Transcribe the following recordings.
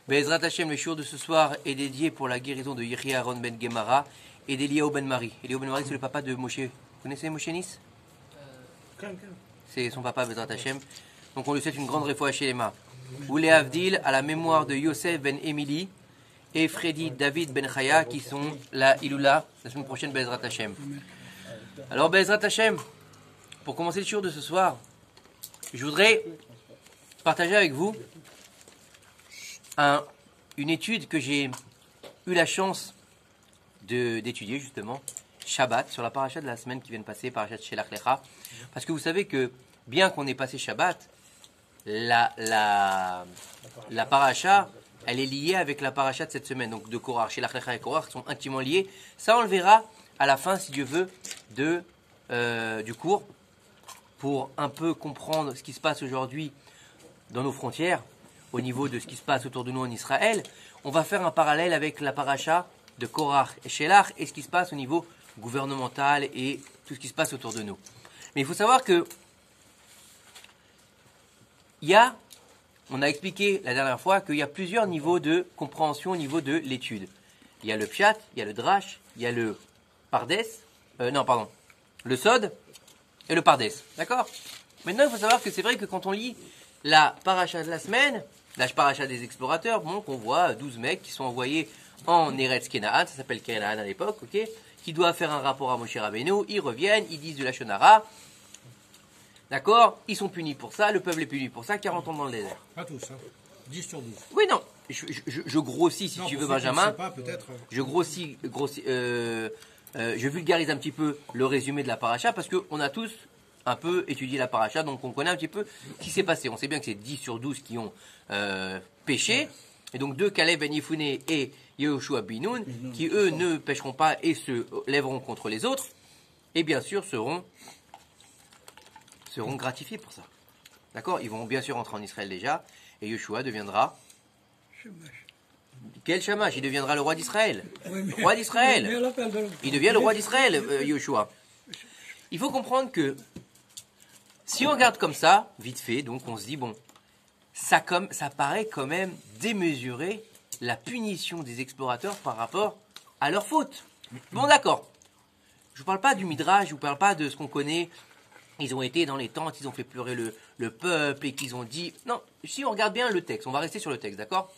Be'ezrat Hashem, le shiur de ce soir est dédié pour la guérison de Yehi Aaron ben Gemara et d'Eliyahu ben Mari. Eliyahu ben Mari, c'est le papa de Moshe. Vous connaissez Moshe Nis? C'est son papa, Be'ezrat Hashem. Donc on lui souhaite une grande réfoua chez Lema. Oulé Avdil, à la mémoire de Yosef ben Emily et Freddy David ben Chaya, qui sont la Iloula la semaine prochaine, Be'ezrat Hashem. Alors Be'ezrat Hashem, pour commencer le shiur de ce soir, je voudrais partager avec vous une étude que j'ai eu la chance d'étudier justement, Shabbat, sur la paracha de la semaine qui vient de passer, paracha de Shelach Lecha. Parce que vous savez que, bien qu'on ait passé Shabbat, la paracha, elle est liée avec la paracha de cette semaine. Donc de Korach, Shelach Lecha et Korach sont intimement liés. Ça, on le verra à la fin, si Dieu veut, du cours, pour un peu comprendre ce qui se passe aujourd'hui dans nos frontières, au niveau de ce qui se passe autour de nous en Israël. On va faire un parallèle avec la paracha de Korach et Shelach et ce qui se passe au niveau gouvernemental et tout ce qui se passe autour de nous. Mais il faut savoir que on a expliqué la dernière fois qu'il y a plusieurs niveaux de compréhension au niveau de l'étude. Il y a le pshat, il y a le drash, il y a le pardes, le sod et le pardes. D'accord? Maintenant, il faut savoir que c'est vrai que quand on lit la paracha de la semaine, la paracha des explorateurs, bon, qu'on voit 12 mecs qui sont envoyés en Eretz Kenaan, ça s'appelle Kenaan à l'époque, ok, qui doivent faire un rapport à Moshe Rabbeinu, ils reviennent, ils disent de la Shonara, d'accord, ils sont punis pour ça, le peuple est puni pour ça, 40 ans dans le désert. Pas tous, hein. 10 sur 12. Oui, non, je grossis si tu veux, Benjamin. Pas, peut-être. Je je vulgarise un petit peu le résumé de la paracha parce qu'on a tous un peu étudié la paracha, donc on connaît un petit peu ce qui s'est passé. On sait bien que c'est 10 sur 12 qui ont péché, et donc 2, Caleb ben Yefune et Yehoshua ben Nun, qui eux ne pécheront pas et se lèveront contre les autres, et bien sûr seront gratifiés pour ça. D'accord? Ils vont bien sûr entrer en Israël déjà, et Yehoshua deviendra... Quel Shamash? Il deviendra le roi d'Israël. Oui, roi d'Israël. Il devient le roi d'Israël, Yehoshua. Il faut comprendre que si on regarde comme ça, vite fait, donc on se dit, bon, ça paraît quand même démesurer la punition des explorateurs par rapport à leur faute. Bon, d'accord. Je ne vous parle pas du Midrash, je ne vous parle pas de ce qu'on connaît. Ils ont été dans les tentes, ils ont fait pleurer le peuple et qu'ils ont dit... Non, si on regarde bien le texte, on va rester sur le texte, d'accord?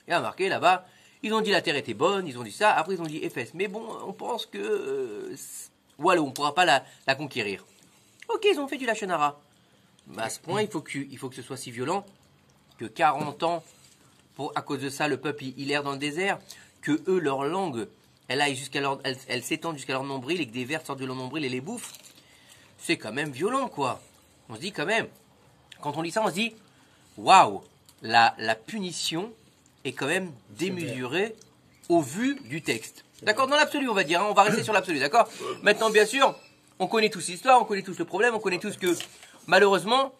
Il y a marqué là-bas, ils ont dit la terre était bonne, ils ont dit ça, après ils ont dit Éphèse. Mais bon, on pense que... voilà, on ne pourra pas la conquérir. Ok, ils ont fait du Lachonara. Mais à ce point, il faut que ce soit si violent que 40 ans, à cause de ça, le peuple il erre dans le désert, que eux, leur langue, elle s'étend jusqu'à leur nombril et que des vers sortent de leur nombril et les bouffent. C'est quand même violent, quoi. On se dit quand même, quand on lit ça, on se dit, waouh, la punition est quand même démesurée au vu du texte. D'accord? Dans l'absolu, on va dire, hein, on va rester sur l'absolu, d'accord? Maintenant, bien sûr, on connaît tous l'histoire, on connaît tous le problème, on connaît tous que, malheureusement,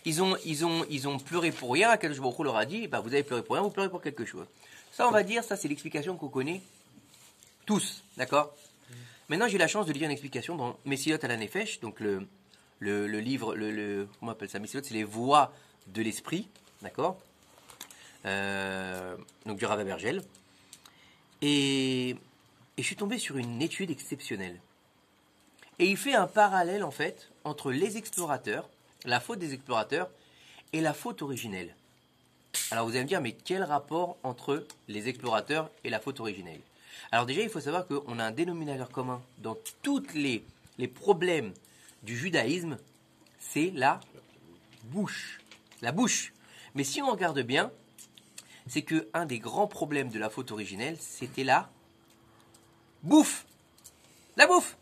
ils ont pleuré pour rien. Akadosh Baruch Hu leur a dit, bah, vous avez pleuré pour rien, vous pleurez pour quelque chose. Ça, on va dire, ça, c'est l'explication qu'on connaît tous, d'accord? Maintenant, j'ai eu la chance de lire une explication dans Mesilot à la Nefesh, donc le livre, comment on appelle ça? Mesilot, c'est les voix de l'esprit, d'accord? Donc du Rav Abergel. Et je suis tombé sur une étude exceptionnelle. Et il fait un parallèle, en fait, entre les explorateurs, la faute des explorateurs, et la faute originelle. Alors vous allez me dire, mais quel rapport entre les explorateurs et la faute originelle? Alors déjà, il faut savoir qu'on a un dénominateur commun dans tous les problèmes du judaïsme, c'est la bouche. La bouche. Mais si on regarde bien, c'est qu'un des grands problèmes de la faute originelle, c'était la bouffe. La bouffe.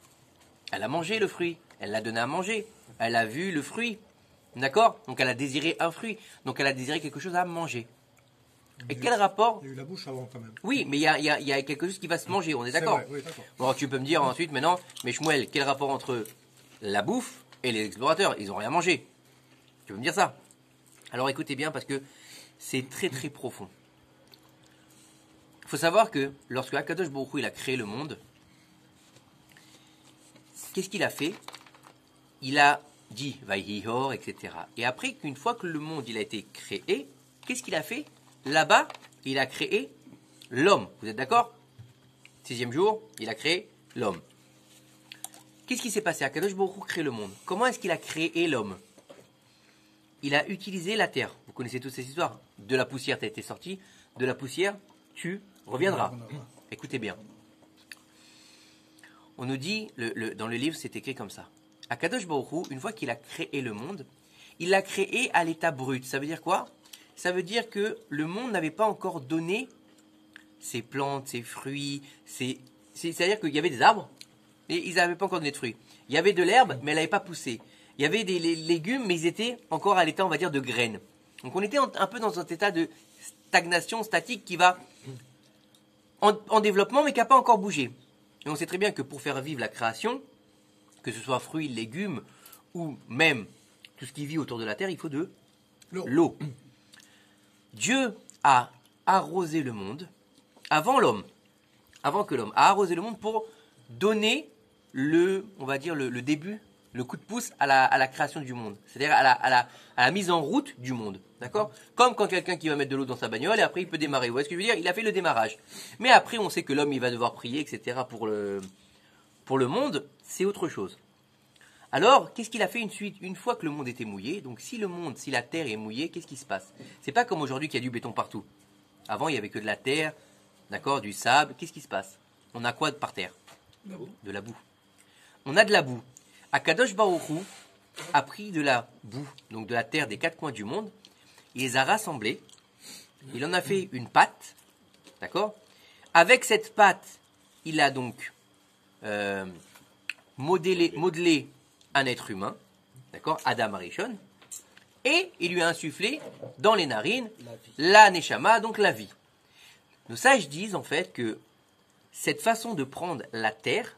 Elle a mangé le fruit, elle l'a donné à manger, elle a vu le fruit, d'accord? Donc elle a désiré un fruit, donc elle a désiré quelque chose à manger. Et quel rapport? Il y a eu la bouche avant quand même. Oui, mais il y a quelque chose qui va se manger, on est d'accord? Oui, d'accord. Bon, tu peux me dire ensuite, maintenant, mais Shmuel, quel rapport entre la bouffe et les explorateurs? Ils n'ont rien mangé. Tu peux me dire ça? Alors écoutez bien, parce que c'est très très profond. Il faut savoir que lorsque Akadosh Baruch Hu il a créé le monde, qu'est-ce qu'il a fait? Il a dit Vaïhor, etc. Et après, qu'une fois que le monde il a été créé, qu'est-ce qu'il a fait? Là-bas, il a créé l'homme. Vous êtes d'accord? 6e jour, il a créé l'homme. Qu'est-ce qui s'est passé? Akadosh Baruch Hu crée le monde. Comment est-ce qu'il a créé l'homme? Il a utilisé la terre. Vous connaissez toutes ces histoires. De la poussière, tu as été sorti. De la poussière, tu reviendras. Écoutez bien. On nous dit, dans le livre, c'est écrit comme ça. Akadosh Baruch Hu, une fois qu'il a créé le monde, il l'a créé à l'état brut. Ça veut dire quoi? Ça veut dire que le monde n'avait pas encore donné ses plantes, ses fruits, c'est-à-dire qu'il y avait des arbres, mais ils n'avaient pas encore donné de fruits. Il y avait de l'herbe, mais elle n'avait pas poussé. Il y avait des légumes, mais ils étaient encore à l'état, on va dire, de graines. Donc on était un peu dans un état de stagnation statique qui va en développement, mais qui n'a pas encore bougé. Et on sait très bien que pour faire vivre la création, que ce soit fruits, légumes, ou même tout ce qui vit autour de la terre, il faut de l'eau. Dieu a arrosé le monde avant que l'homme a arrosé le monde pour donner on va dire le début, le coup de pouce à la création du monde, c'est-à-dire à la mise en route du monde, d'accord? Comme quand quelqu'un qui va mettre de l'eau dans sa bagnole et après il peut démarrer. Vous voyez ce que je veux dire? Il a fait le démarrage. Mais après on sait que l'homme il va devoir prier, etc. pour le monde, c'est autre chose. Alors, qu'est-ce qu'il a fait une fois que le monde était mouillé? Donc si la terre est mouillée, qu'est-ce qui se passe? C'est pas comme aujourd'hui qu'il y a du béton partout. Avant, il n'y avait que de la terre, d'accord, du sable. Qu'est-ce qui se passe? On a quoi par terre? De la boue. On a de la boue. Akadosh Baruch Hu a pris de la boue, donc de la terre des 4 coins du monde, il les a rassemblés, il en a fait une pâte, d'accord? Avec cette pâte, il a donc modelé un être humain, d'accord, Adam Arishon, et il lui a insufflé dans les narines la neshama, donc la vie. Nos sages disent en fait que cette façon de prendre la terre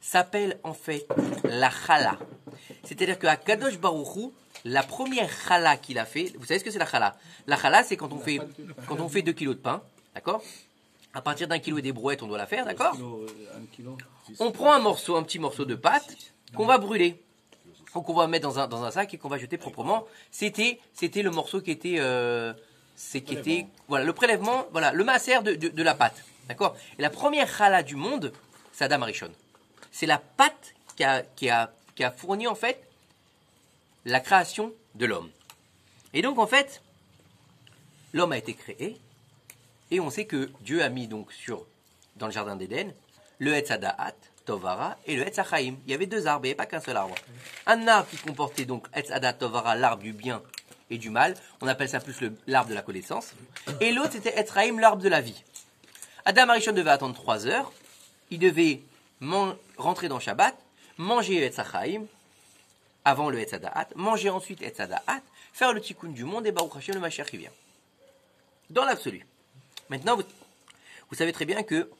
s'appelle en fait la chala. C'est-à-dire qu'à Kadosh Baruch Hu, la première chala qu'il a fait, vous savez ce que c'est la chala? La chala, c'est quand on fait 2 kilos de pain, d'accord? À partir d'1 kilo et des brouettes, on doit la faire, d'accord? On prend un petit morceau de pâte qu'on va brûler. Donc on va mettre dans un sac et qu'on va jeter proprement. C'était le morceau qui était, voilà, le prélèvement, voilà, le maaser de la pâte, d'accord? Et la première chala du monde, c'est Adam Arishon. C'est la pâte qui a fourni en fait la création de l'homme. Et donc en fait, l'homme a été créé et on sait que Dieu a mis donc dans le jardin d'Éden le Etz Hadaat, Tovara et le Etz Hachaim. Il y avait 2 arbres, il n'y avait pas qu'un seul arbre. Un arbre qui comportait donc Etz Hadaat, Tovara, l'arbre du bien et du mal. On appelle ça plus l'arbre de la connaissance. Et l'autre c'était Etz Haim, l'arbre de la vie. Adam Arishon devait attendre 3 heures. Il devait rentrer dans Shabbat, manger le Etz Hachaim avant le Etz Hadaat, manger ensuite Etz Hadaat, faire le tikkun du monde et Baruch Hashem le Mashiach qui vient. Dans l'absolu. Maintenant, vous savez très bien que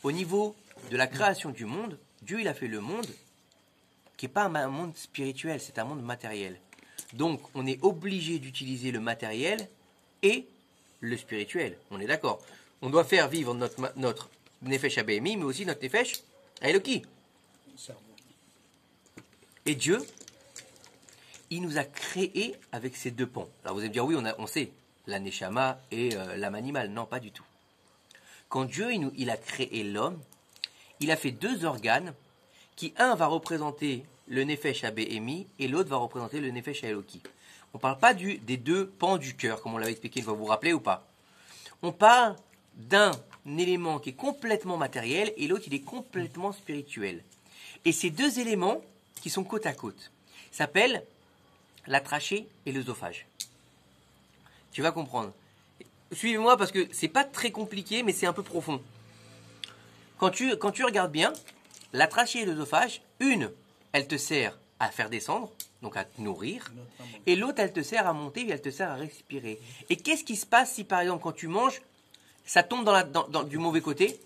au niveau de la création du monde, Dieu il a fait le monde qui n'est pas un monde spirituel, c'est un monde matériel. Donc, on est obligé d'utiliser le matériel et le spirituel. On est d'accord. On doit faire vivre notre Nefesh Abémi, mais aussi notre Nefesh Eloki. Et Dieu, il nous a créés avec ces 2 pans. Alors vous allez me dire, oui, on sait, la Neshama et l'âme animale. Non, pas du tout. Quand Dieu, il a créé l'homme, il a fait 2 organes qui, un va représenter le Nefesh Abémi et l'autre va représenter le Nefesh Eloki. On ne parle pas des 2 pans du cœur, comme on l'avait expliqué, vous vous rappelez ou pas? On parle d'un élément qui est complètement matériel et l'autre, il est complètement spirituel. Et ces 2 éléments qui sont côte à côte s'appellent la trachée et l'œsophage. Tu vas comprendre. Suivez-moi parce que c'est pas très compliqué, mais c'est un peu profond. Quand tu regardes bien, la trachée et l'œsophage, une, elle te sert à faire descendre, donc à te nourrir, et l'autre, elle te sert à monter et elle te sert à respirer. Et qu'est-ce qui se passe si, par exemple, quand tu manges, ça tombe du mauvais côté?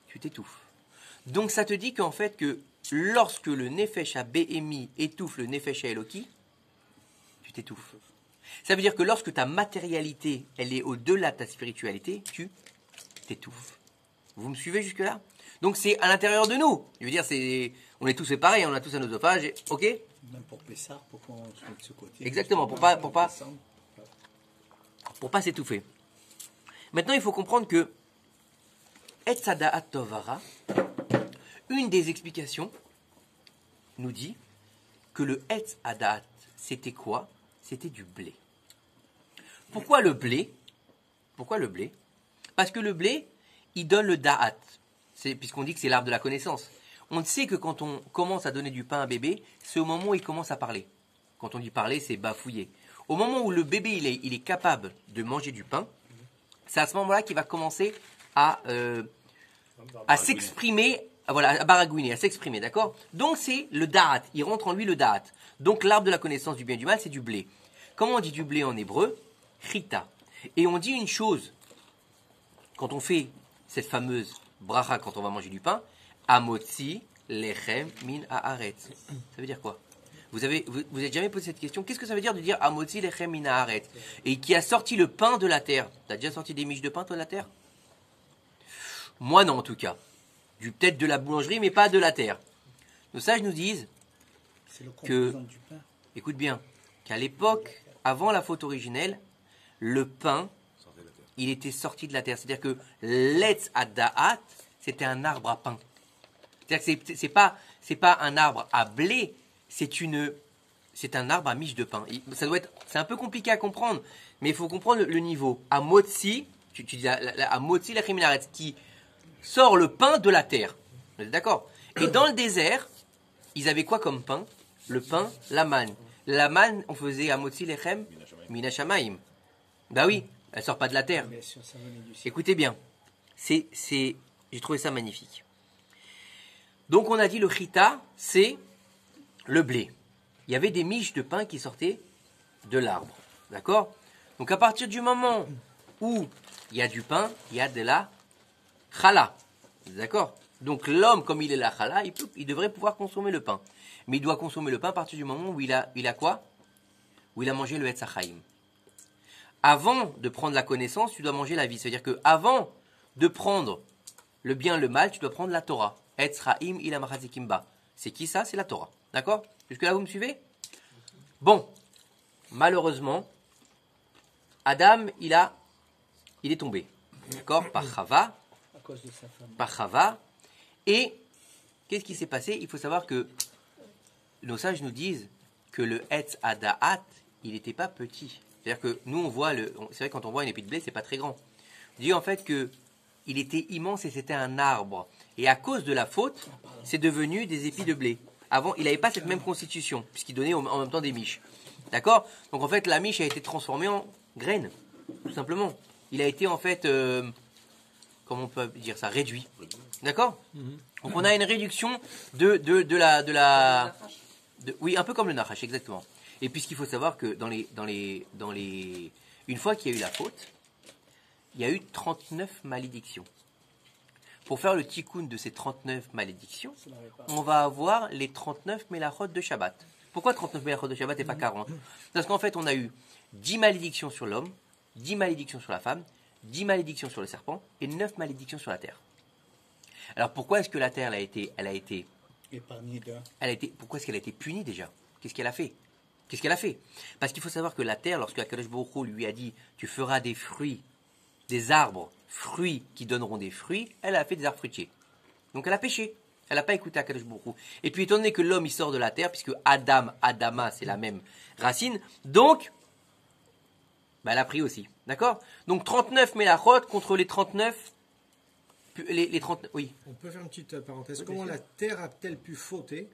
Tu t'étouffes. Donc ça te dit qu'en fait, que lorsque le Nefesh Abémi étouffe le Nefesh Eloki, tu t'étouffes. Ça veut dire que lorsque ta matérialité, elle est au-delà de ta spiritualité, tu t'étouffes. Vous me suivez jusque-là? Donc c'est à l'intérieur de nous. Je veux dire, on est tous séparés, on a tous un oesophage, ok? Même pour Pessah, pour qu'on soit de ce côté. Exactement, pour pas s'étouffer. Maintenant, il faut comprendre que Etz Hada'at Tovara, une des explications, nous dit que le Etz Hada'at, c'était quoi? C'était du blé. Pourquoi le blé? Pourquoi le blé? Parce que le blé, il donne le Da'at, puisqu'on dit que c'est l'arbre de la connaissance. On sait que quand on commence à donner du pain à un bébé, c'est au moment où il commence à parler. Quand on dit parler, c'est bafouiller. Au moment où le bébé il est capable de manger du pain, c'est à ce moment-là qu'il va commencer à s'exprimer, voilà, à baragouiner, à s'exprimer, d'accord? Donc c'est le da'at, il rentre en lui le da'at. Donc l'arbre de la connaissance du bien et du mal, c'est du blé. Comment on dit du blé en hébreu? Chita. Et on dit une chose, quand on fait cette fameuse bracha, quand on va manger du pain, amotzi lechem min haaretz. Ça veut dire quoi? Vous êtes jamais posé cette question? Qu'est-ce que ça veut dire de dire amotzi lechem min haaretz? Et qui a sorti le pain de la terre? T'as déjà sorti des miches de pain, toi, de la terre? Moi, non, en tout cas. Peut-être de la boulangerie, mais pas de la terre. Nos sages nous disent que, écoute bien, qu'à l'époque, avant la faute originelle, le pain, il était sorti de la terre. C'est-à-dire que l'Etz Hada'at, c'était un arbre à pain. C'est-à-dire que c'est pas un arbre à blé, c'est un arbre à miche de pain. C'est un peu compliqué à comprendre, mais il faut comprendre le niveau. À Motzi, tu dis à Motzi la Kriminaret, qui sort le pain de la terre. Vous êtes d'accord? Et dans le désert, ils avaient quoi comme pain? Le pain, la manne. La manne, on faisait à Motzi lechem mina shamayim. Bah oui, elle sort pas de la terre. Écoutez bien, j'ai trouvé ça magnifique. Donc on a dit le chita, c'est le blé. Il y avait des miches de pain qui sortaient de l'arbre. D'accord? Donc à partir du moment où il y a du pain, il y a de la chala. D'accord? Donc l'homme, comme il est la chala, il devrait pouvoir consommer le pain. Mais il doit consommer le pain à partir du moment où il a quoi? Où il a mangé le Etz HaChaim. Avant de prendre la connaissance, tu dois manger la vie. C'est-à-dire que avant de prendre le bien, le mal, tu dois prendre la Torah. Etz Chaim ilam Chazikimba. C'est qui ça? C'est la Torah. D'accord? Jusque-là, vous me suivez? Bon. Malheureusement, Adam, il est tombé. D'accord? Par Chava. À cause de sa femme. Par Chava. Et qu'est-ce qui s'est passé? Il faut savoir que nos sages nous disent que le Etz Hada'at, il n'était pas petit. C'est-à-dire que nous, on voit c'est vrai, quand on voit une épi de blé, c'est pas très grand. On dit en fait que il était immense et c'était un arbre. Et à cause de la faute, c'est devenu des épis de blé. Avant, il n'avait pas cette même constitution, puisqu'il donnait en même temps des miches. D'accord? Donc en fait, la miche a été transformée en graine, tout simplement. Il a été en fait, comment on peut dire ça, réduit. D'accord? Donc on a une réduction oui, un peu comme le nachash, exactement. Et puis ce qu'il faut savoir que une fois qu'il y a eu la faute, il y a eu 39 malédictions. Pour faire le tikkun de ces 39 malédictions, on va avoir les 39 mélachot de Shabbat. Pourquoi 39 mélachot de Shabbat et pas 40? Parce qu'en fait, on a eu 10 malédictions sur l'homme, 10 malédictions sur la femme, 10 malédictions sur le serpent et 9 malédictions sur la terre. Alors pourquoi est-ce que la terre elle a été épargnée d'un. Pourquoi est-ce qu'elle a été punie déjà? Qu'est-ce qu'elle a fait? Parce qu'il faut savoir que la terre, lorsque Akadosh Baruch Hu lui a dit tu feras des fruits, des arbres, fruits qui donneront des fruits, elle a fait des arbres fruitiers. Donc elle a péché. Elle n'a pas écouté Akadosh Baruch Hu. Et puis étant donné que l'homme il sort de la terre, puisque Adam, Adama, c'est la même racine, donc elle a pris aussi. D'accord? Donc 39 mélachot contre les 39. Les 39. Oui. On peut faire une petite parenthèse. Comment la terre a-t-elle pu fauter,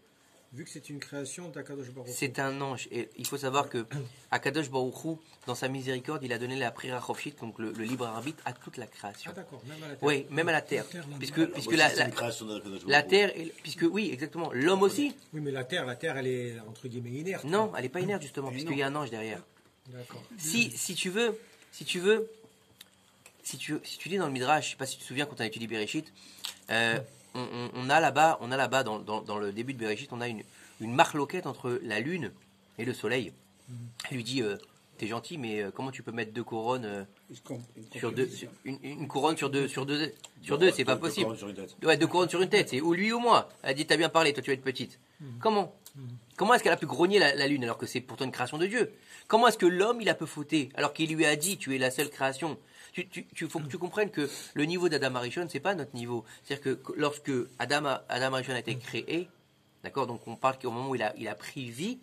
vu que c'est une création d'Akadosh Baruch Hu? C'est un ange. Et il faut savoir que Akadosh Baruch Hu, dans sa miséricorde, il a donné la Prira Chofshit, donc le libre arbitre, à toute la création. Ah d'accord, même à la terre. Oui, même à la terre. Puisque la terre, puisque oui, exactement. L'homme aussi. Oui, mais la terre, elle est entre guillemets inerte. Non, elle n'est pas inerte justement, puisqu'il y a un ange derrière. D'accord. Si tu lis dans le Midrash, je ne sais pas si tu te souviens quand on a étudié Bereshit, on a là-bas dans le début de Bereshit, on a une marloquette entre la lune et le soleil. Elle lui dit t'es gentil, mais comment tu peux mettre deux couronnes sur deux, compétition. une couronne sur deux, c'est pas possible. Sur une tête. Ouais, deux couronnes sur une tête, c'est ou lui ou moi. Elle dit, t'as bien parlé, toi tu vas être petite. Comment Comment est-ce qu'elle a pu grogner la lune alors que c'est pourtant une création de Dieu? Comment est-ce que l'homme il a pu fauter alors qu'il lui a dit, tu es la seule création? Faut que tu comprennes que le niveau d'Adam Arishon, c'est pas notre niveau. C'est-à-dire que lorsque Adam Arishon a été créé, d'accord, donc on parle qu'au moment où il a pris vie,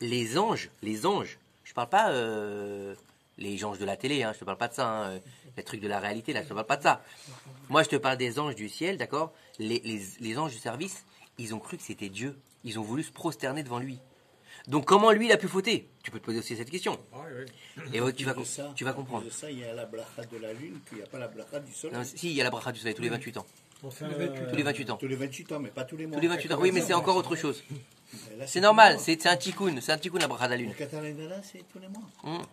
les anges, je parle pas les anges de la télé, je te parle pas de ça, les trucs de la réalité, là, je te parle pas de ça. Moi, je te parle des anges du ciel, d'accord? Les anges du service, ils ont cru que c'était Dieu. Ils ont voulu se prosterner devant lui. Donc, comment lui, il a pu fauter? Tu peux te poser aussi cette question. Et tu vas comprendre. De ça, il y a la bracha de la lune, puis il n'y a pas la bracha du soleil. Non, si, il y a la bracha du soleil tous les 28 ans. Enfin, Tous les 28 ans. Tous les 28 ans, mais pas tous les mois. Tous les 28 ans. Oui, mais c'est encore autre chose. Là, C'est normal, c'est un tikkun. C'est un tikkun, la bracha de la lune. Le Catalan, c'est tous les mois.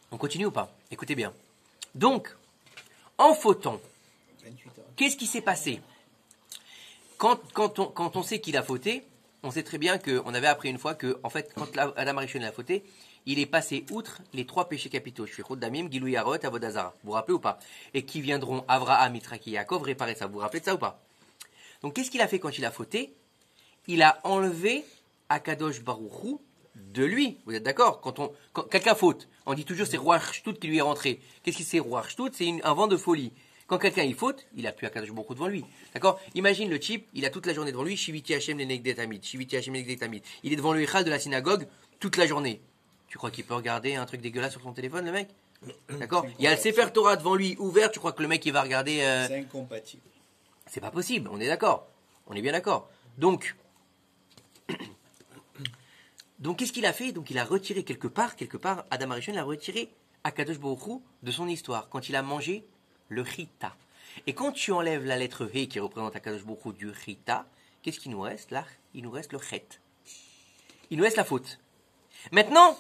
On continue ou pas? Écoutez bien. Donc, en fautant, 28 ans. qu'est-ce qui s'est passé? Quand on sait qu'il a fauté, on sait très bien qu'on avait appris une fois que, en fait, quand Adam Arishon a fauté, il est passé outre les 3 péchés capitaux. Shvichut Damim, Gilui Yarot, Avodazara. Vous vous rappelez ou pas? Et qui viendront Avraham, Yitzhak et Yaakov réparer ça. Vous vous rappelez de ça ou pas? Donc, qu'est-ce qu'il a fait quand il a fauté? Il a enlevé Akadosh Baruch Hu de lui. Vous êtes d'accord? Quand quelqu'un faute, on dit toujours c'est Ruach Shtout qui lui est rentré. Qu'est-ce que c'est Ruach Shtout? C'est un vent de folie. Quand quelqu'un il faute, il a plus Akadosh Baruch Hu devant lui. D'accord? Imagine le type, il a toute la journée devant lui, Shiviti Hashem Lenegdet Tamid, Shiviti Hashem Lenegdet Tamid. Il est devant le Echal de la synagogue toute la journée. Tu crois qu'il peut regarder un truc dégueulasse sur son téléphone, le mec? D'accord? Il y a le Sefer Torah devant lui ouvert, tu crois que le mec il va regarder C'est incompatible. C'est pas possible, on est d'accord. On est bien d'accord. Donc qu'est-ce qu'il a fait? Donc il a retiré quelque part, Adam Arishon il a retiré Akadosh Baruch Hu de son histoire quand il a mangé le chita. Et quand tu enlèves la lettre He qui représente Akadosh Baruch Hu du chita, qu'est-ce qu'il nous reste là? Il nous reste le chet. Il nous reste la faute. Maintenant,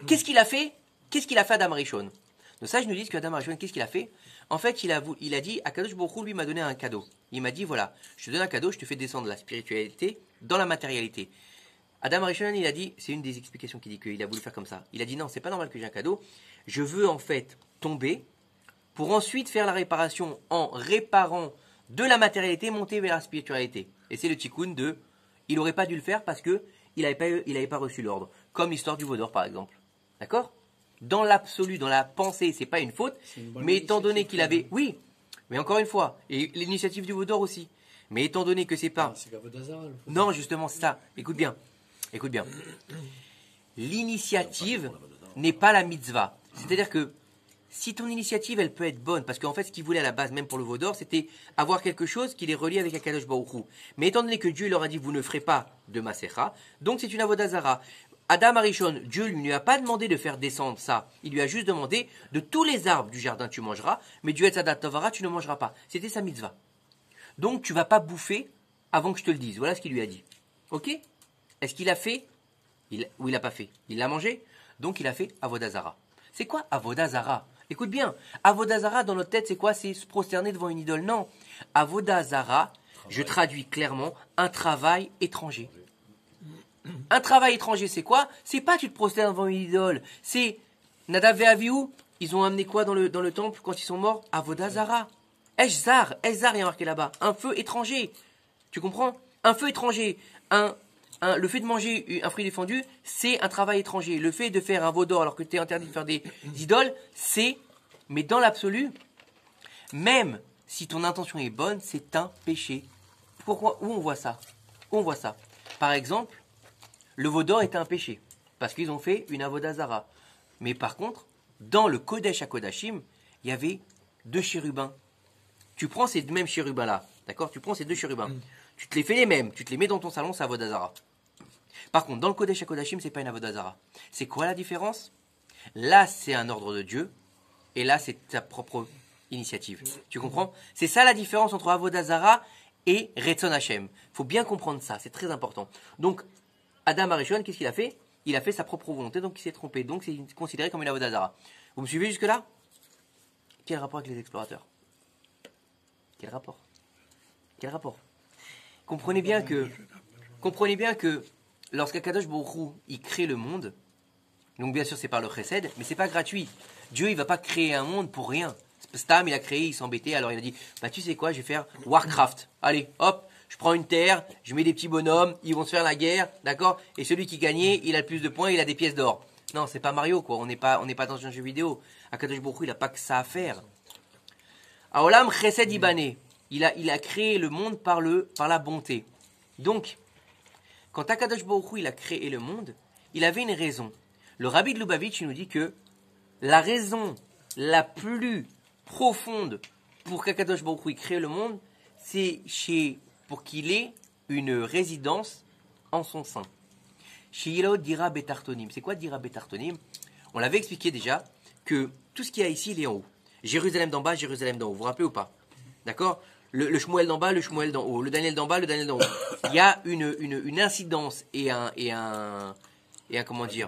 qu'est-ce qu'il a fait? Qu'est-ce qu'il a fait Adam Arishon? Donc ça, je nous dis que Adam Arishon, qu'est-ce qu'il a fait? En fait, il a dit, Akadosh Baruch Hu lui m'a donné un cadeau. Il m'a dit, voilà, je te donne un cadeau, je te fais descendre la spiritualité dans la matérialité. Adam Arishon, il a dit, c'est une des explications qu'il dit qu'il a voulu faire comme ça. Il a dit, non, c'est pas normal que j'ai un cadeau. Je veux en fait tomber pour ensuite faire la réparation en réparant de la matérialité, monter vers la spiritualité. Et c'est le tikkun de, il n'aurait pas dû le faire parce que il n'avait pas reçu l'ordre. Comme l'histoire du veau d'or, par exemple. D'accord? Dans l'absolu, dans la pensée, c'est pas une faute. Mais étant donné qu'il avait, oui, mais encore une fois, et l'initiative du veau d'or aussi. Mais étant donné que c'est pas, C'est Avodazara, le faux. non, justement, c'est ça. Écoute bien. L'initiative n'est pas la mitzvah. C'est-à-dire que si ton initiative, elle peut être bonne, parce qu'en fait, ce qu'il voulait à la base, même pour le veau d'or, c'était avoir quelque chose qui les relie avec Akadosh Baruch Hu. Mais étant donné que Dieu leur a dit, vous ne ferez pas de Masecha, donc c'est une Avodazara. Adam Arishon, Dieu ne lui a pas demandé de faire descendre ça. Il lui a juste demandé, de tous les arbres du jardin, tu mangeras, mais du Etzadat Tovara, tu ne mangeras pas. C'était sa mitzvah. Donc, tu vas pas bouffer avant que je te le dise. Voilà ce qu'il lui a dit. Ok? Est-ce qu'il a fait? Ou il n'a pas fait? Il l'a mangé? Donc, il a fait Avodazara. C'est quoi Avodazara? Écoute bien. Avodazara, dans notre tête, c'est quoi? C'est se prosterner devant une idole. Non. Avodazara, je traduis clairement, un travail étranger. Un travail étranger, c'est quoi? C'est pas tu te prosternes devant une idole. C'est Nadav et Avihu, ils ont amené quoi dans le temple quand ils sont morts? Avodazara. Eshzar, il y a marqué là-bas. Un feu étranger. Tu comprends? Un feu étranger. Le fait de manger un fruit défendu, c'est un travail étranger. Le fait de faire un veau d'or alors que tu es interdit de faire des idoles, c'est, mais dans l'absolu, même si ton intention est bonne, c'est un péché. Pourquoi? Où on voit ça? Où on voit ça? Par exemple, le veau d'or était un péché, parce qu'ils ont fait une avodazara. Mais par contre, dans le Kodesh HaKodashim, il y avait 2 chérubins. Tu prends ces mêmes chérubins-là, d'accord? Tu prends ces 2 chérubins, tu te les fais les mêmes, tu te les mets dans ton salon, c'est avodazara. Par contre, dans le Kodesh HaKodashim, c'est pas une avodazara. C'est quoi la différence? Là, c'est un ordre de Dieu, et là, c'est ta propre initiative. Tu comprends? C'est ça la différence entre avodazara et Retzon Hashem. Il faut bien comprendre ça, c'est très important. Donc, Adam Arishon, qu'est-ce qu'il a fait? Il a fait sa propre volonté, donc il s'est trompé. Donc, c'est considéré comme une avodazara. Vous me suivez jusque-là? Quel rapport avec les explorateurs? Quel rapport? Comprenez bien que lorsqu'Akadosh Baruch Hu, il crée le monde, Donc bien sûr, c'est par le chesed, mais c'est pas gratuit. Dieu, il va pas créer un monde pour rien. Stam, il a créé, il s'embêtait, alors il a dit, bah tu sais quoi, je vais faire Warcraft. Allez, hop, je prends une terre, je mets des petits bonhommes, ils vont se faire la guerre, d'accord? Et celui qui gagnait, il a le plus de points, il a des pièces d'or. Non, c'est pas Mario, quoi. On n'est pas dans un jeu vidéo. Akadosh Baruch Hu, il a pas que ça à faire. Aolam chesed ibane. Il a créé le monde par la bonté. Donc, quand Akadosh Baruch Hu, il a créé le monde, il avait une raison. Le Rabbi de Lubavitch nous dit que la raison la plus profonde pour qu'Akadosh Baruch Hu crée le monde, c'est pour qu'il ait une résidence en son sein. Sheyilo dira betartonim. C'est quoi dira betartonim? On l'avait expliqué déjà que tout ce qu'il y a ici, il est en haut. Jérusalem d'en bas, Jérusalem d'en haut. Vous vous rappelez ou pas? D'accord? Le Shmuel d'en bas, le Shmuel d'en haut. Le Daniel d'en bas, le Daniel d'en haut. Il y a une incidence et un comment dire,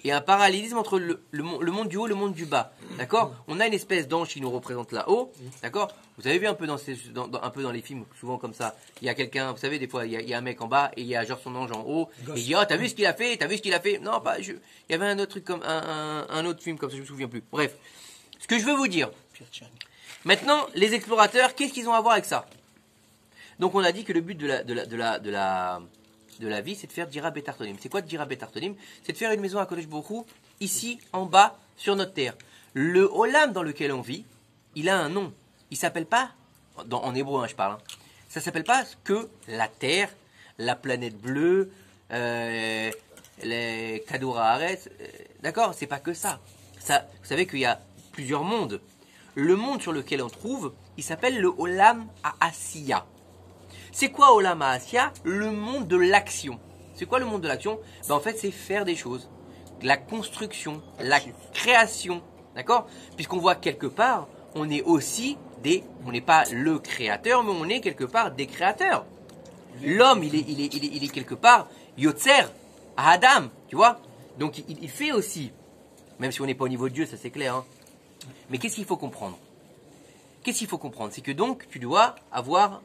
et un parallélisme entre le monde du haut et le monde du bas. D'accord? On a une espèce d'ange qui nous représente là-haut. D'accord? Vous avez vu un peu un peu dans les films, souvent comme ça. Il y a quelqu'un, vous savez, des fois, il y a un mec en bas et il y a genre son ange en haut. Et il dit, oh, t'as vu ce qu'il a fait? T'as vu ce qu'il a fait? Non, pas, il y avait un autre truc comme, un autre film comme ça, je me souviens plus. Bref. Ce que je veux vous dire. Maintenant, les explorateurs, qu'est-ce qu'ils ont à voir avec ça? Donc, on a dit que le but de la vie, c'est de faire dira betartonim. C'est quoi dira betartonim? C'est de faire une maison à Kodesh Baruch Hu, ici, en bas, sur notre terre. Le olam dans lequel on vit, il a un nom. Il s'appelle pas, en hébreu, hein, je parle, hein, ça s'appelle pas que la terre, la planète bleue, les Kadura Haaretz, d'accord? C'est pas que ça. Vous savez qu'il y a plusieurs mondes. Le monde sur lequel on trouve, il s'appelle le olam à Asiya. C'est quoi Olam Ha'asiya? Le monde de l'action. C'est quoi le monde de l'action? En fait, c'est faire des choses. La construction, la création. D'accord? Puisqu'on voit quelque part, on est aussi on n'est pas le créateur, mais on est quelque part des créateurs. L'homme, il est quelque part Yotzer, Adam, tu vois? Donc il fait aussi, même si on n'est pas au niveau de Dieu, ça c'est clair. Hein. Mais qu'est-ce qu'il faut comprendre? Qu'est-ce qu'il faut comprendre? C'est que donc, tu dois avoir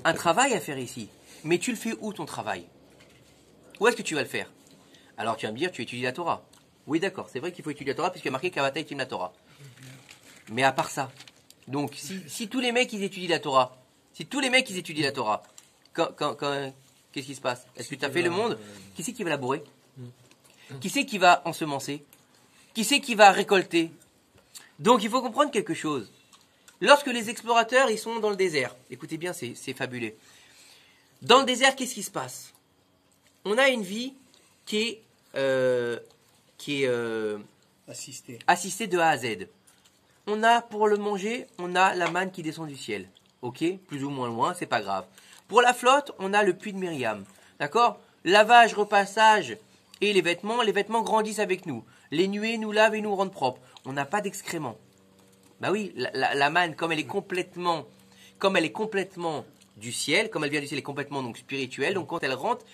un travail à faire ici. Mais tu le fais où ton travail? Où est-ce que tu vas le faire? Alors tu vas me dire, tu étudies la Torah. Oui, d'accord, c'est vrai qu'il faut étudier la Torah puisqu'il y a marqué Kavata étudie la Torah. Mais à part ça, donc si tous les mecs ils étudient la Torah, qu'est-ce qui se passe? Est-ce que tu as fait le monde? Qui c'est qui va labourer? Qui c'est qui va ensemencer? Qui c'est qui va récolter? Donc il faut comprendre quelque chose. Lorsque les explorateurs ils sont dans le désert, écoutez bien, c'est fabuleux. Dans le désert, qu'est-ce qui se passe? On a une vie qui est assistée de A à Z. On a pour le manger, on a la manne qui descend du ciel. Ok, plus ou moins loin, c'est pas grave. Pour la flotte, on a le puits de Myriam. D'accord? Lavage, repassage et les vêtements grandissent avec nous. Les nuées nous lavent et nous rendent propres. On n'a pas d'excréments. Bah oui, la manne, comme elle est complètement du ciel, comme elle vient du ciel, elle est complètement donc spirituelle. Donc quand elle rentre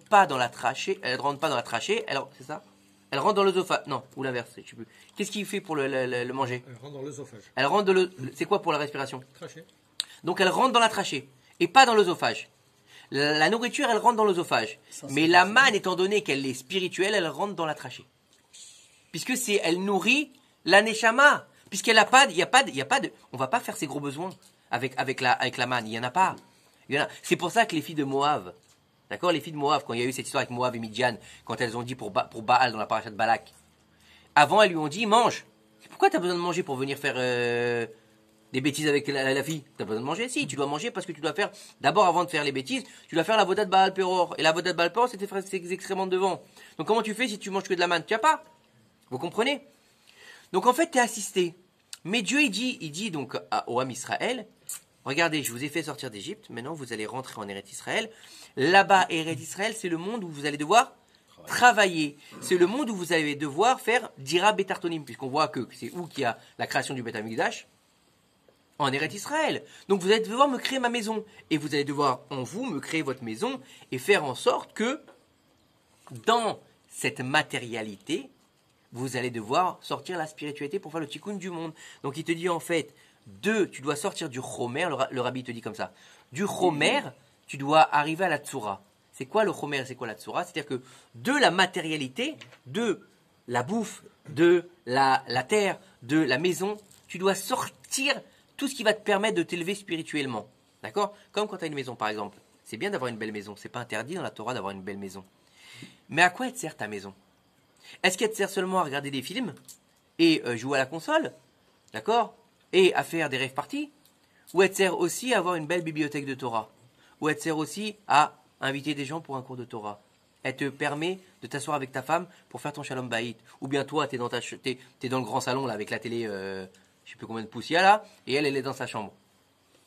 pas dans la trachée. C'est ça? Elle rentre dans l'œsophage. Non, ou l'inverse, je sais plus. Qu'est-ce qu'il fait pour le manger? Elle rentre dans l'œsophage. C'est quoi pour la respiration? Trachée. Donc elle rentre dans la trachée et pas dans l'œsophage. La nourriture, elle rentre dans l'œsophage. Mais la manne, étant donné qu'elle est spirituelle, elle rentre dans la trachée. Puisque elle nourrit la neshama. Puisqu'elle a pas, il y a pas de, on va pas faire ses gros besoins avec la manne. Il y en a pas. C'est pour ça que les filles de Moab, d'accord, les filles de Moab, quand il y a eu cette histoire avec Moab et Midian, quand elles ont dit pour Baal dans la paracha de Balak, avant elles lui ont dit mange. Pourquoi tu as besoin de manger pour venir faire des bêtises avec la fille? Tu as besoin de manger? Si, tu dois manger parce que tu dois faire, d'abord avant de faire les bêtises, tu dois faire la voda de Baal Peror. Et la voda de Baal Peror, c'était faire ses excréments devant. Donc comment tu fais si tu manges que de la manne? Tu n'as pas. Vous comprenez? Donc en fait, tu es assisté. Mais Dieu, il dit donc au Ham Israël, regardez, je vous ai fait sortir d'Égypte, maintenant vous allez rentrer en Eretz Israël. Là-bas, Eretz Israël, c'est le monde où vous allez devoir travailler. C'est le monde où vous allez devoir faire dira betartonim, puisqu'on voit que c'est où qu'il y a la création du Beth Amikdash? En Eretz Israël. Donc vous allez devoir me créer ma maison. Et vous allez devoir, en vous, me créer votre maison et faire en sorte que, dans cette matérialité, vous allez devoir sortir la spiritualité pour faire le tikkun du monde. Donc il te dit en fait, tu dois sortir du chomer, le rabbi te dit comme ça. Du chomer, tu dois arriver à la tsura. C'est quoi le chomer, c'est quoi la tsura? C'est-à-dire que de la matérialité, de la bouffe, de la terre, de la maison, tu dois sortir tout ce qui va te permettre de t'élever spirituellement. D'accord? Comme quand tu as une maison, par exemple. C'est bien d'avoir une belle maison. C'est pas interdit dans la Torah d'avoir une belle maison. Mais à quoi elle te sert ta maison? Est-ce qu'elle te sert seulement à regarder des films et jouer à la console? D'accord? Et à faire des rave parties? Ou elle te sert aussi à avoir une belle bibliothèque de Torah? Ou elle te sert aussi à inviter des gens pour un cours de Torah? Elle te permet de t'asseoir avec ta femme pour faire ton shalom bayit. Ou bien toi, t'es dans le grand salon là avec la télé, je sais plus combien de pouces il y a là, et elle est dans sa chambre.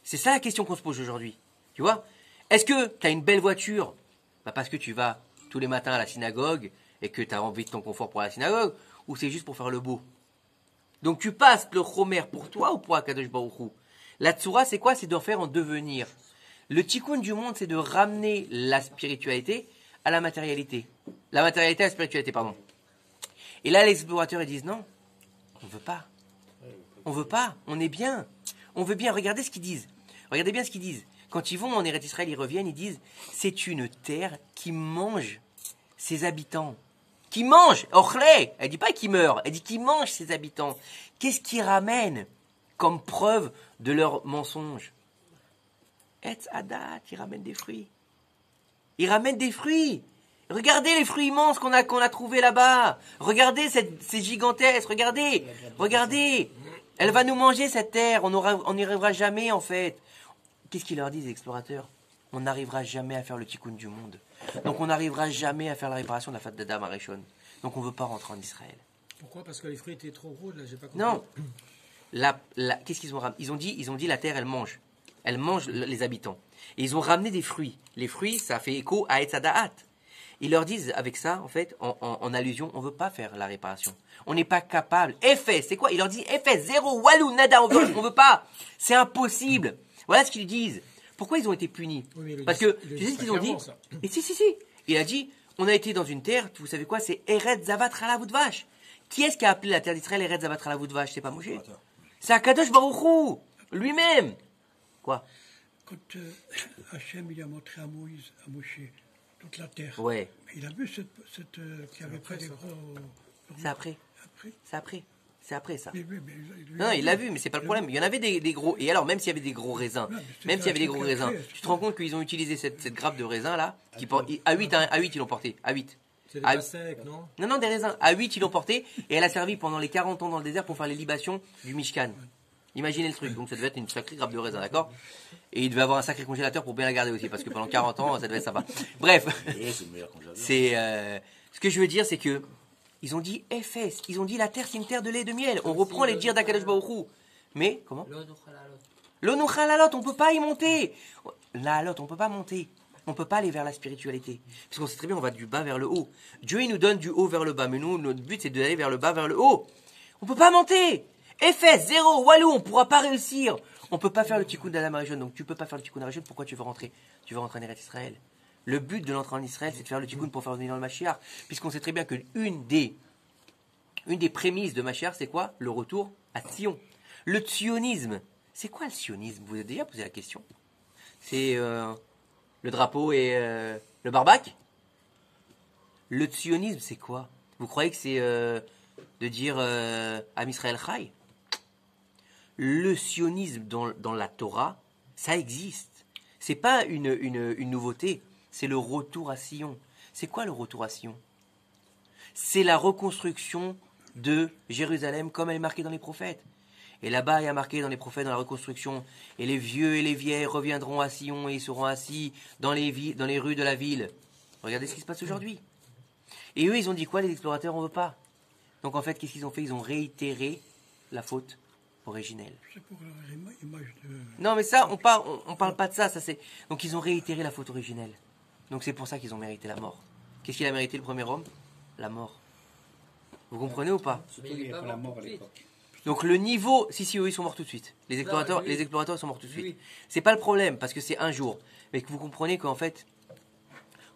C'est ça la question qu'on se pose aujourd'hui. Tu vois? Est-ce que tu as une belle voiture parce que tu vas tous les matins à la synagogue et que tu as envie de ton confort pour la synagogue, ou c'est juste pour faire le beau? Donc tu passes le chomer pour toi ou pour Akadosh Baruch Hu? La tsura, c'est quoi? C'est d'en faire en devenir. Le tikkun du monde, c'est de ramener la spiritualité à la matérialité. La matérialité à la spiritualité, pardon. Et là, les explorateurs, ils disent non, on veut pas. On veut pas, on est bien. On veut bien, regardez ce qu'ils disent. Regardez bien ce qu'ils disent. Quand ils vont en Eretz Israël, ils reviennent, ils disent c'est une terre qui mange ses habitants. Qui mange, ochlé, elle dit pas qui meurt, elle dit qui mange ses habitants. Qu'est-ce qu'ils ramènent comme preuve de leur mensonge? Etz Adat, ils ramènent des fruits. Ils ramènent des fruits. Regardez les fruits immenses qu'on a trouvés là-bas. Regardez ces gigantesques. Regardez. Elle va nous manger cette terre. On n'y arrivera jamais en fait. Qu'est-ce qu'ils leur disent les explorateurs? On n'arrivera jamais à faire le tikkun du monde. Donc on n'arrivera jamais à faire la réparation de la fête d'Adam à Rishon. Donc on ne veut pas rentrer en Israël. Pourquoi? Parce que les fruits étaient trop gros, là, j'ai pas compris. Non. Qu'est-ce qu'ils ont ramené? Ils ont dit la terre, elle mange. Elle mange les habitants. Et ils ont ramené des fruits. Les fruits, ça fait écho à Etz Hadaat. Ils leur disent avec ça, en fait, en allusion, on ne veut pas faire la réparation. On n'est pas capable. Effet, c'est quoi? Il leur dit effet, zéro, walou, nada, on ne veut pas. C'est impossible. Voilà ce qu'ils disent. Pourquoi ils ont été punis? Parce que, tu sais ce qu'ils ont dit? Et si. Il a dit, on a été dans une terre, vous savez quoi? C'est Eretz Zavat Rala-Voudvash. Qui est-ce qui a appelé la terre d'Israël Eretz Zavat Rala-Voudvash? C'est pas Moshe. C'est Akadosh Baruch Hu, lui-même. Quoi? Quand Hachem il a montré à Moïse, à Moshe, toute la terre. Ouais. Mais il a vu cette qui avait pas des gros. C'est après. C'est après ça. Mais Non, il l'a vu, mais c'est pas le problème. Il y en avait des gros. Et alors, même s'il y avait des gros raisins, tu te rends compte qu'ils ont utilisé cette grappe de raisins là, à 8 ils l'ont porté. À 8. C'est des pas secs, non? Non, des raisins. À 8 ils l'ont porté, et elle a servi pendant les 40 ans dans le désert pour faire les libations du Mishkan. Imaginez le truc. Donc ça devait être une sacrée grappe de raisin, d'accord? Et il devait avoir un sacré congélateur pour bien la garder aussi, parce que pendant 40 ans, ça devait être sympa. Bref. C'est ce que je veux dire, c'est que ils ont dit Ephes, ils ont dit la terre c'est une terre de lait et de miel. On reprend les dires d'Akadosh Baruch Hu. Mais comment? L'onuchalalot, on peut pas y monter. La on peut pas monter. On peut pas aller vers la spiritualité. Parce qu'on sait très bien, on va du bas vers le haut. Dieu, il nous donne du haut vers le bas. Mais nous, notre but, c'est d'aller vers le bas vers le haut. On peut pas monter. Ephes, zéro, walou, on pourra pas réussir. On peut pas faire le tikkun d'Adam Arishon. Donc tu peux pas faire le tikkun d'Arishon. Pourquoi tu veux rentrer? Tu veux rentrer en Eretz Israël. Le but de l'entrée en Israël, c'est de faire le tikkun pour faire venir le Mashiach. Puisqu'on sait très bien que une des prémices de Mashiach, c'est quoi? Le retour à Sion. Le sionisme. C'est quoi le sionisme? Vous vous avez déjà posé la question? C'est le drapeau et le barbac? Le sionisme, c'est quoi? Vous croyez que c'est de dire Am Israël Chai? Le sionisme dans la Torah, ça existe. C'est pas une nouveauté, c'est le retour à Sion. C'est quoi le retour à Sion? C'est la reconstruction de Jérusalem comme elle est marquée dans les prophètes. Et là-bas, il y a marqué dans les prophètes, dans la reconstruction, et les vieux et les vieilles reviendront à Sion et ils seront assis dans les rues de la ville. Regardez ce qui se passe aujourd'hui. Et eux, ils ont dit quoi, les explorateurs? On veut pas. Donc en fait, qu'est-ce qu'ils ont fait? Ils ont réitéré la faute originelle. C'est pour l'image de... Non, mais ça, on parle pas de ça. Donc ils ont réitéré la faute originelle. Donc c'est pour ça qu'ils ont mérité la mort. Qu'est-ce qu'il a mérité le premier homme? La mort. Vous comprenez ou pas? Surtout qu'il n'y a pas la mort à l'époque. Donc le niveau... Si, eux, ils sont morts tout de suite. Les explorateurs, ils sont morts tout de suite. C'est pas le problème, parce que c'est un jour. Mais que vous comprenez qu'en fait,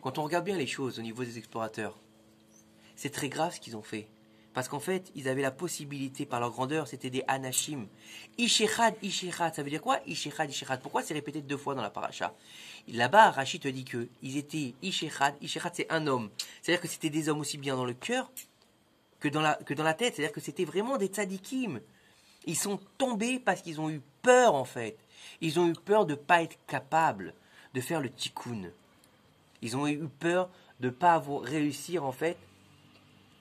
quand on regarde bien les choses au niveau des explorateurs, c'est très grave ce qu'ils ont fait. Parce qu'en fait, ils avaient la possibilité, par leur grandeur, c'était des anashim. Ishechad, Ishechad, ça veut dire quoi? Ishechad, Ishechad. Pourquoi c'est répété 2 fois dans la paracha? Là-bas, Rachid te dit qu'ils étaient Ishechad. Ishechad, c'est un homme. C'est-à-dire que c'était des hommes aussi bien dans le cœur que dans la tête. C'est-à-dire que c'était vraiment des tzadikim. Ils sont tombés parce qu'ils ont eu peur, en fait. Ils ont eu peur de ne pas être capables de faire le tikkun. Ils ont eu peur de ne pas réussir, en fait,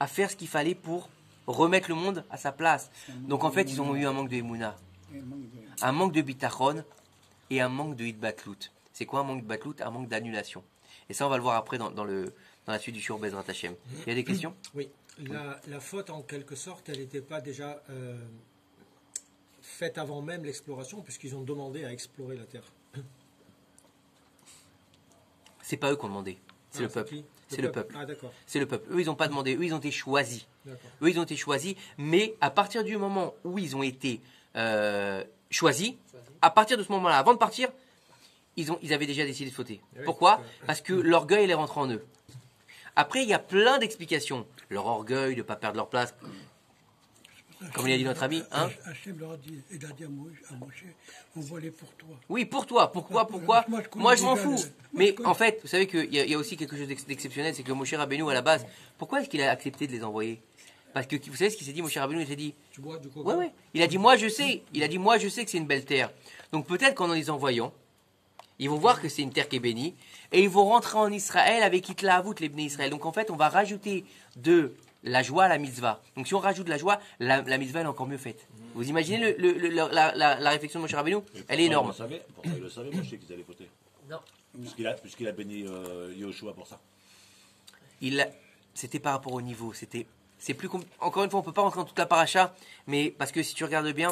à faire ce qu'il fallait pour remettre le monde à sa place. Donc en fait, ils ont eu un manque de Emouna, un manque de bitachon et un manque de hitbatlout. C'est quoi un manque de batlout? Un manque d'annulation. Et ça, on va le voir après dans la suite du Shur Bezrat Hashem. Il y a des questions? Oui. La faute, en quelque sorte, elle n'était pas déjà faite avant même l'exploration, puisqu'ils ont demandé à explorer la Terre. C'est pas eux qui ont demandé. C'est le peuple. C'est le peuple. Ah, d'accord. C'est le peuple. Eux, ils n'ont pas demandé. Eux, ils ont été choisis. D'accord. Eux, ils ont été choisis. Mais à partir du moment où ils ont été choisis, à partir de ce moment-là, avant de partir, ils avaient déjà décidé de fauter. Oui, Pourquoi? Parce que l'orgueil, il est rentré en eux. Après, il y a plein d'explications. Leur orgueil de ne pas perdre leur place. Comme il a dit notre ami. Hein? Hachem leur a dit, il a dit à Moshe, on volait pour toi. Oui, pour toi. Pourquoi? Moi, je m'en fous. Mais en fait, vous savez qu'il y a aussi quelque chose d'exceptionnel, c'est que Moshe Rabbeinu, à la base, pourquoi est-ce qu'il a accepté de les envoyer? Parce que vous savez ce qu'il s'est dit, Moshe Rabbeinu? Il s'est dit, Tu bois du coca? ouais. Il a dit, moi, je sais. Il a dit, moi, je sais que c'est une belle terre. Donc peut-être qu'en les envoyant, ils vont voir que c'est une terre qui est bénie, et ils vont rentrer en Israël avec Hitlaavout, les bénis Israël. Donc en fait, on va rajouter de la joie à la mitzvah. Donc si on rajoute de la joie, la mitzvah elle est encore mieux faite. Vous imaginez la réflexion de Moshe Rabbeinu? Elle est énorme. Pourtant, il le savait, moi, je sais qu'ils allaient voter. Non. Puisqu'il a béni Yoshua pour ça. C'était par rapport au niveau. Encore une fois, on ne peut pas rentrer dans toute la paracha, mais parce que si tu regardes bien,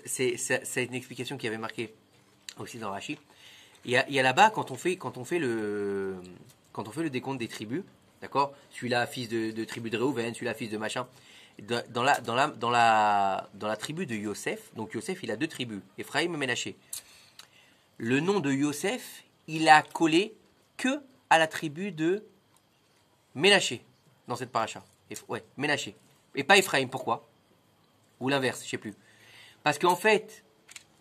c'est une explication qui avait marqué aussi dans Rashi. Il y a là-bas, quand on fait le décompte des tribus, d'accord, celui-là fils de tribu de Réhouven, celui-là fils de machin, dans la tribu de Yosef, donc Yosef il a 2 tribus, Ephraim et Ménaché. Le nom de Yosef, il a collé que à la tribu de Ménaché dans cette paracha. Ouais, Ménaché. Et pas Ephraim, pourquoi? Ou l'inverse, je sais plus. Parce qu'en fait,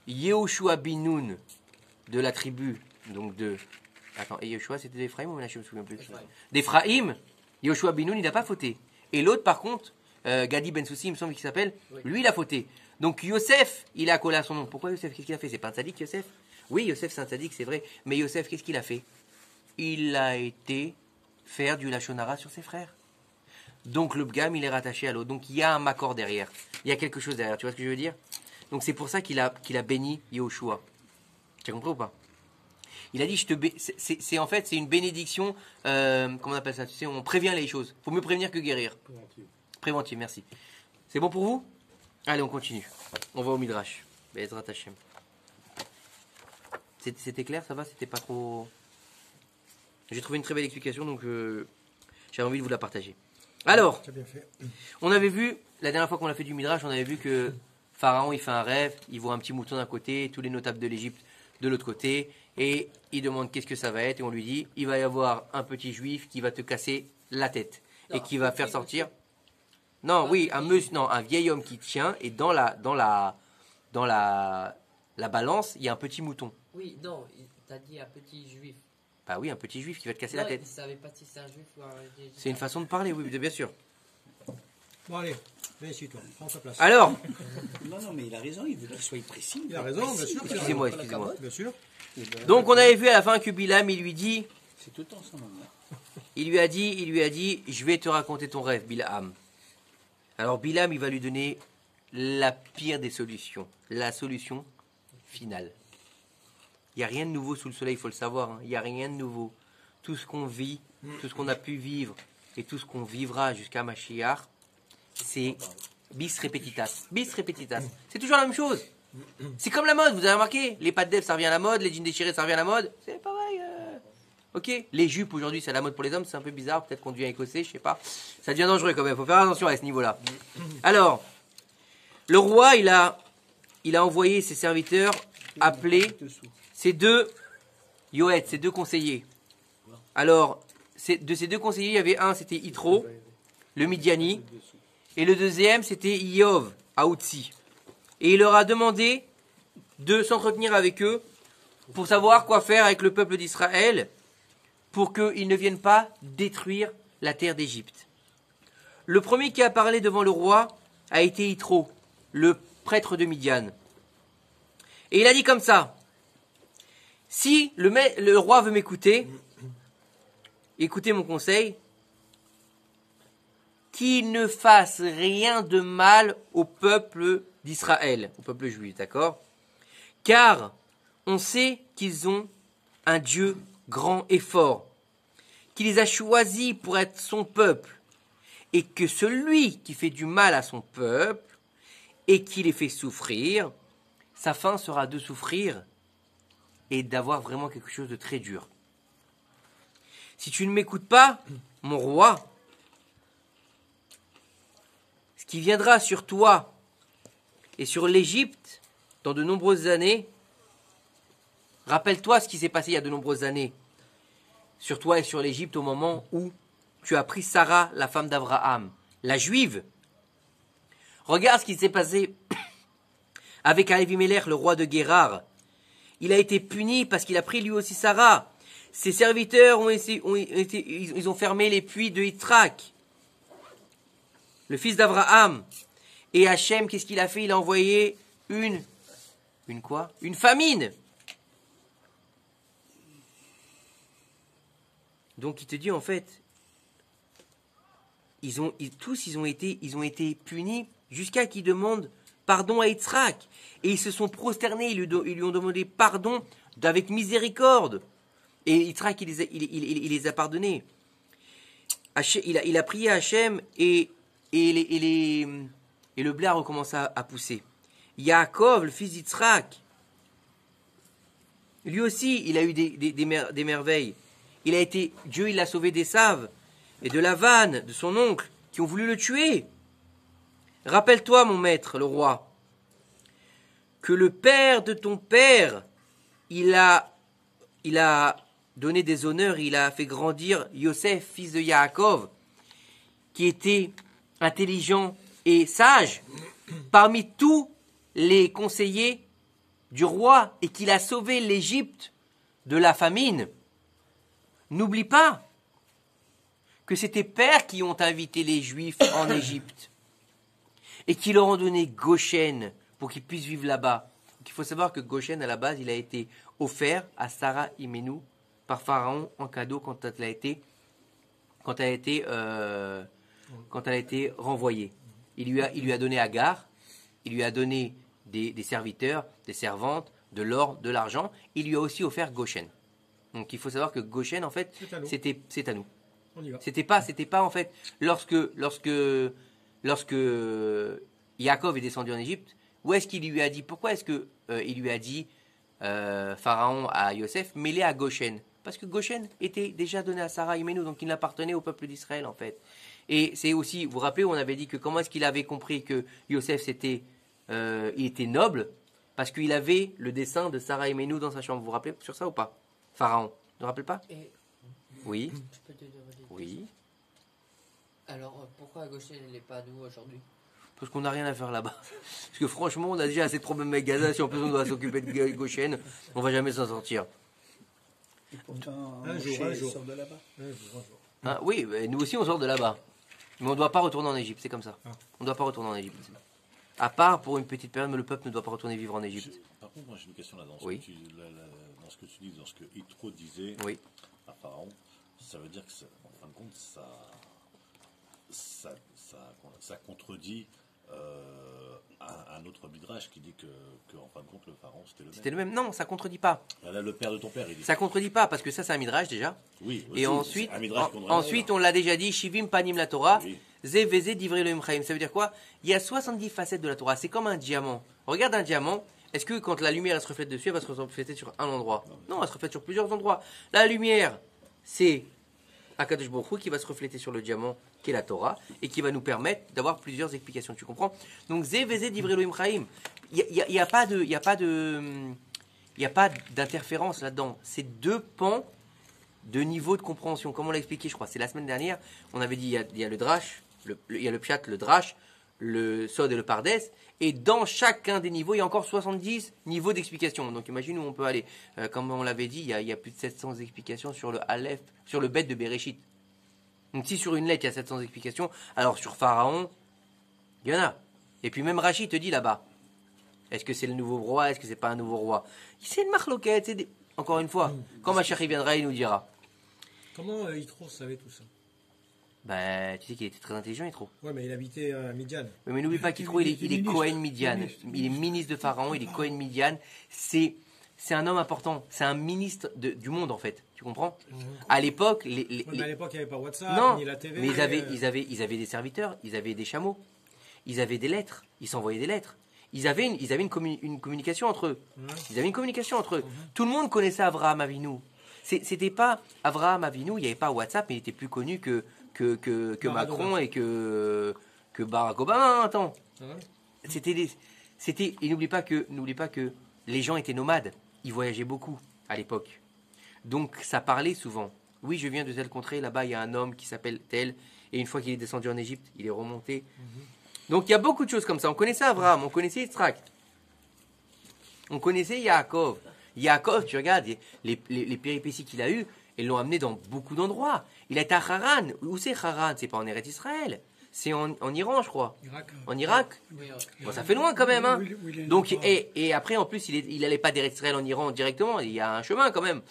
Yehoshua bin-Nun de la tribu, donc de... Attends, et Yehoshua c'était d'Ephraim ou Ménaché, je me souviens plus. D'Ephraim, Yehoshua bin-Nun, il n'a pas fauté. Et l'autre, par contre, Gadi ben Soussi, il me semble qu'il s'appelle, lui, il a fauté. Donc Yosef, il a collé à son nom. Pourquoi Yosef? Qu'est-ce qu'il a fait? C'est pas un tzaddik, Yosef? Oui, Yosef, c'est un tzaddik, c'est vrai. Mais Yosef, qu'est-ce qu'il a fait? Il a été faire du lachonara sur ses frères. Donc le bgam, il est rattaché à l'autre. Donc il y a un makor derrière. Il y a quelque chose derrière. Tu vois ce que je veux dire? Donc c'est pour ça qu'il a béni Yehoshua. Tu as compris ou pas? Il a dit, c'est en fait, c'est une bénédiction, comment on appelle ça? Tu sais, on prévient les choses. Il faut mieux prévenir que guérir. Préventive, merci. C'est bon pour vous? Allez, on continue. On va au Midrash. Bezrat Hashem. C'était clair, ça va? C'était pas trop... J'ai trouvé une très belle explication, donc j'ai envie de vous la partager. Alors, on avait vu, la dernière fois qu'on a fait du Midrash, on avait vu que Pharaon, il fait un rêve, il voit un petit mouton d'un côté, tous les notables de l'Égypte de l'autre côté, et il demande qu'est-ce que ça va être, et on lui dit, il va y avoir un petit juif qui va te casser la tête, et qui va faire sortir... Non, oui, un vieil homme qui tient, et dans la balance, il y a un petit mouton. Oui, non, t'as dit un petit juif. Bah oui, un petit juif qui va te casser la tête. Il savait pas si c'est un juif ou un... C'est une façon de parler, oui, bien sûr. Bon, allez, viens ici, toi, prends ta place. Alors, Non, mais il a raison, il veut qu'il soit précis. Il a raison, bien sûr. excusez-moi. Bien sûr. Donc on avait vu à la fin que Bilam, il lui dit, C'est tout le temps ça, maintenant. il lui a dit, je vais te raconter ton rêve, Bilam. Alors Bilam, il va lui donner la pire des solutions, la solution finale. Il n'y a rien de nouveau sous le soleil, il faut le savoir. Il n'y a rien de nouveau. Tout ce qu'on vit, tout ce qu'on a pu vivre et tout ce qu'on vivra jusqu'à Mashiach, c'est bis repetitas. Bis repetitas. C'est toujours la même chose. C'est comme la mode, vous avez remarqué? Les pâtes d'Ève, ça revient à la mode. Les jeans déchirés, ça revient à la mode. C'est pareil. Ok? Les jupes, aujourd'hui, c'est la mode pour les hommes. C'est un peu bizarre. Peut-être qu'on devient écossais, je sais pas. Ça devient dangereux quand même. Il faut faire attention à ce niveau-là. Alors, le roi, il a envoyé ses serviteurs appeler ces 2 Yoët, ces 2 conseillers. Alors, de ces 2 conseillers, il y avait un, c'était Yitro, le Midiani. Et le deuxième, c'était Iov, à Outsi. Et il leur a demandé de s'entretenir avec eux pour savoir quoi faire avec le peuple d'Israël pour qu'ils ne viennent pas détruire la terre d'Égypte. Le premier qui a parlé devant le roi a été Yitro, le prêtre de Midian. Et il a dit comme ça, si le roi veut m'écouter, écoutez mon conseil, qu'il ne fasse rien de mal au peuple d'Israël, au peuple juif, d'accord? Car on sait qu'ils ont un Dieu grand et fort, qui les a choisis pour être son peuple, et que celui qui fait du mal à son peuple et qui les fait souffrir, sa fin sera de souffrir et d'avoir vraiment quelque chose de très dur. Si tu ne m'écoutes pas, mon roi, ce qui viendra sur toi et sur l'Égypte dans de nombreuses années, rappelle-toi ce qui s'est passé il y a de nombreuses années sur toi et sur l'Égypte au moment où tu as pris Sarah, la femme d'Abraham, la juive. Regarde ce qui s'est passé avec Avimelech, le roi de Guérar. Il a été puni parce qu'il a pris lui aussi Sarah. Ses serviteurs ils ont fermé les puits de Yitrak, le fils d'Abraham. Et Hachem, qu'est-ce qu'il a fait? Il a envoyé une quoi? Une famine. Donc il te dit en fait, ils ont été punis jusqu'à qu'ils demandent pardon à Yitzhak. Et ils se sont prosternés, ils lui ont demandé pardon avec miséricorde. Et Yitzhak, il les a pardonnés. Il a prié à Hachem et le blé a recommencé à pousser. Yaakov, le fils d'Yitzhak, lui aussi, il a eu des merveilles. Dieu, il l'a sauvé d'Esav et de Lavan, de son oncle, qui ont voulu le tuer. Rappelle-toi, mon maître, le roi, que le père de ton père, il a donné des honneurs, il a fait grandir Yosef, fils de Yaakov, qui était intelligent et sage, parmi tous les conseillers du roi, et qu'il a sauvé l'Égypte de la famine. N'oublie pas que c'est tes pères qui ont invité les Juifs en Égypte et qui leur ont donné Goshen pour qu'ils puissent vivre là-bas. Donc, il faut savoir que Goshen, à la base, il a été offert à Sarah Imenou par Pharaon en cadeau quand elle a été renvoyée. Il lui a donné Agar, il lui a donné des serviteurs, des servantes, de l'or, de l'argent. Il lui a aussi offert Goshen. Donc il faut savoir que Goshen, en fait, c'est à nous. On y va. C'était pas en fait lorsque Yaakov est descendu en Égypte, où est-ce qu'il lui a dit, pourquoi est-ce que il lui a dit Pharaon à Yosef, mêlé à Goshen? Parce que Goshen était déjà donné à Sarah Imenou, donc il appartenait au peuple d'Israël en fait. Et c'est aussi, vous vous rappelez, on avait dit que comment est-ce qu'il avait compris que Yosef il était noble, parce qu'il avait le dessin de Sarah Imenou dans sa chambre. Vous vous rappelez sur ça ou pas? Pharaon, ne vous rappelez pas? Oui. Je peux te demander. Oui. Alors, pourquoi Goshen n'est pas nous aujourd'hui? Parce qu'on n'a rien à faire là-bas. Parce que franchement, on a déjà assez de problèmes avec Gaza. Si en plus on doit s'occuper de Goshen, on va jamais s'en sortir. Et pourtant, Un jour. sort de là-bas. Hein, oui, nous aussi on sort de là-bas. Mais on ne doit pas retourner en Égypte, c'est comme ça. Ah. On ne doit pas retourner en Égypte. À part pour une petite période, mais le peuple ne doit pas retourner vivre en Égypte. Par contre, moi j'ai une question là. Dans ce, Oui. que tu, dans ce que tu dis, dans ce que Yitro disait Oui. à Pharaon, ça veut dire que, en fin de compte, ça contredit un autre midrash qui dit que en fin de compte, le Pharaon c'était le même. C'était le même. Non, ça contredit pas. Là, le père de ton père, il dit. Ça contredit pas, parce que ça c'est un midrash déjà. Oui. Et aussi, ensuite, un midrash qu'on on l'a déjà dit, Shivim Panim la Torah, Oui. Ze Veze Divrei Elohim Chaim. Ça veut dire quoi? Il y a 70 facettes de la Torah. C'est comme un diamant. Regarde un diamant. Est-ce que quand la lumière elle se reflète dessus, elle va se refléter sur un endroit? Non, elle se reflète sur plusieurs endroits. La lumière, c'est Akadosh Baruch Hu qui va se refléter sur le diamant qui est la Torah et qui va nous permettre d'avoir plusieurs explications. Tu comprends? Donc Ze Veze Divrei Elohim Chaim. Il y a pas d'interférence là-dedans. C'est deux pans de niveau de compréhension. Comme on l'a expliqué, je crois, c'est la semaine dernière, on avait dit il y a le drash il y a le pshat, le drash, le sod et le pardes, et dans chacun des niveaux, il y a encore 70 niveaux d'explication. Donc imagine où on peut aller. Comme on l'avait dit, il y a plus de 700 explications sur le Aleph, sur le bet de Bereshit. Donc si sur une lettre, il y a 700 explications, alors sur Pharaon, il y en a. Et puis même Rachid te dit là-bas, est-ce que c'est le nouveau roi, est-ce que c'est pas un nouveau roi? C'est une marloquette, c'est encore une fois, quand Mashiach viendra, il nous dira. Comment Yitro savait tout ça? Ben, tu sais qu'il était très intelligent, Yitro. Ouais, mais il habitait à Midian. Oui, mais n'oublie pas qu'Yitro, il est Cohen Midian. Il est ministre de Pharaon, il est Cohen Midian. C'est un homme important. C'est un ministre du monde, en fait. Tu comprends? À l'époque, Ouais, mais à l'époque, il n'y avait pas WhatsApp, non, ni la TV. mais ils avaient des serviteurs, ils avaient des chameaux, ils avaient des lettres, ils s'envoyaient des lettres. Ils avaient une communication entre eux. Ils avaient une communication entre eux. Tout le monde connaissait Avraham Avinu. C'était pas Avraham Avinu, il n'y avait pas WhatsApp, mais il était plus connu que Macron et que Barack Obama. Attends. Et n'oublie pas que les gens étaient nomades. Ils voyageaient beaucoup à l'époque. Donc ça parlait souvent. Oui, je viens de telle contrée, là-bas il y a un homme qui s'appelle tel, et une fois qu'il est descendu en Égypte, il est remonté. Donc il y a beaucoup de choses comme ça. On connaissait Abraham, on connaissait Yitzhak, on connaissait Yaakov. Yaakov, tu regardes, les péripéties qu'il a eues, ils l'ont amené dans beaucoup d'endroits. Il a été à Haran. Où c'est Haran? C'est pas en Eretz Israël. C'est en Iran, je crois. En Irak. Bon, ça fait loin quand même. Hein. Donc, et après, en plus, il n'allait pas d'Eretz Israël en Iran directement. Il y a un chemin quand même.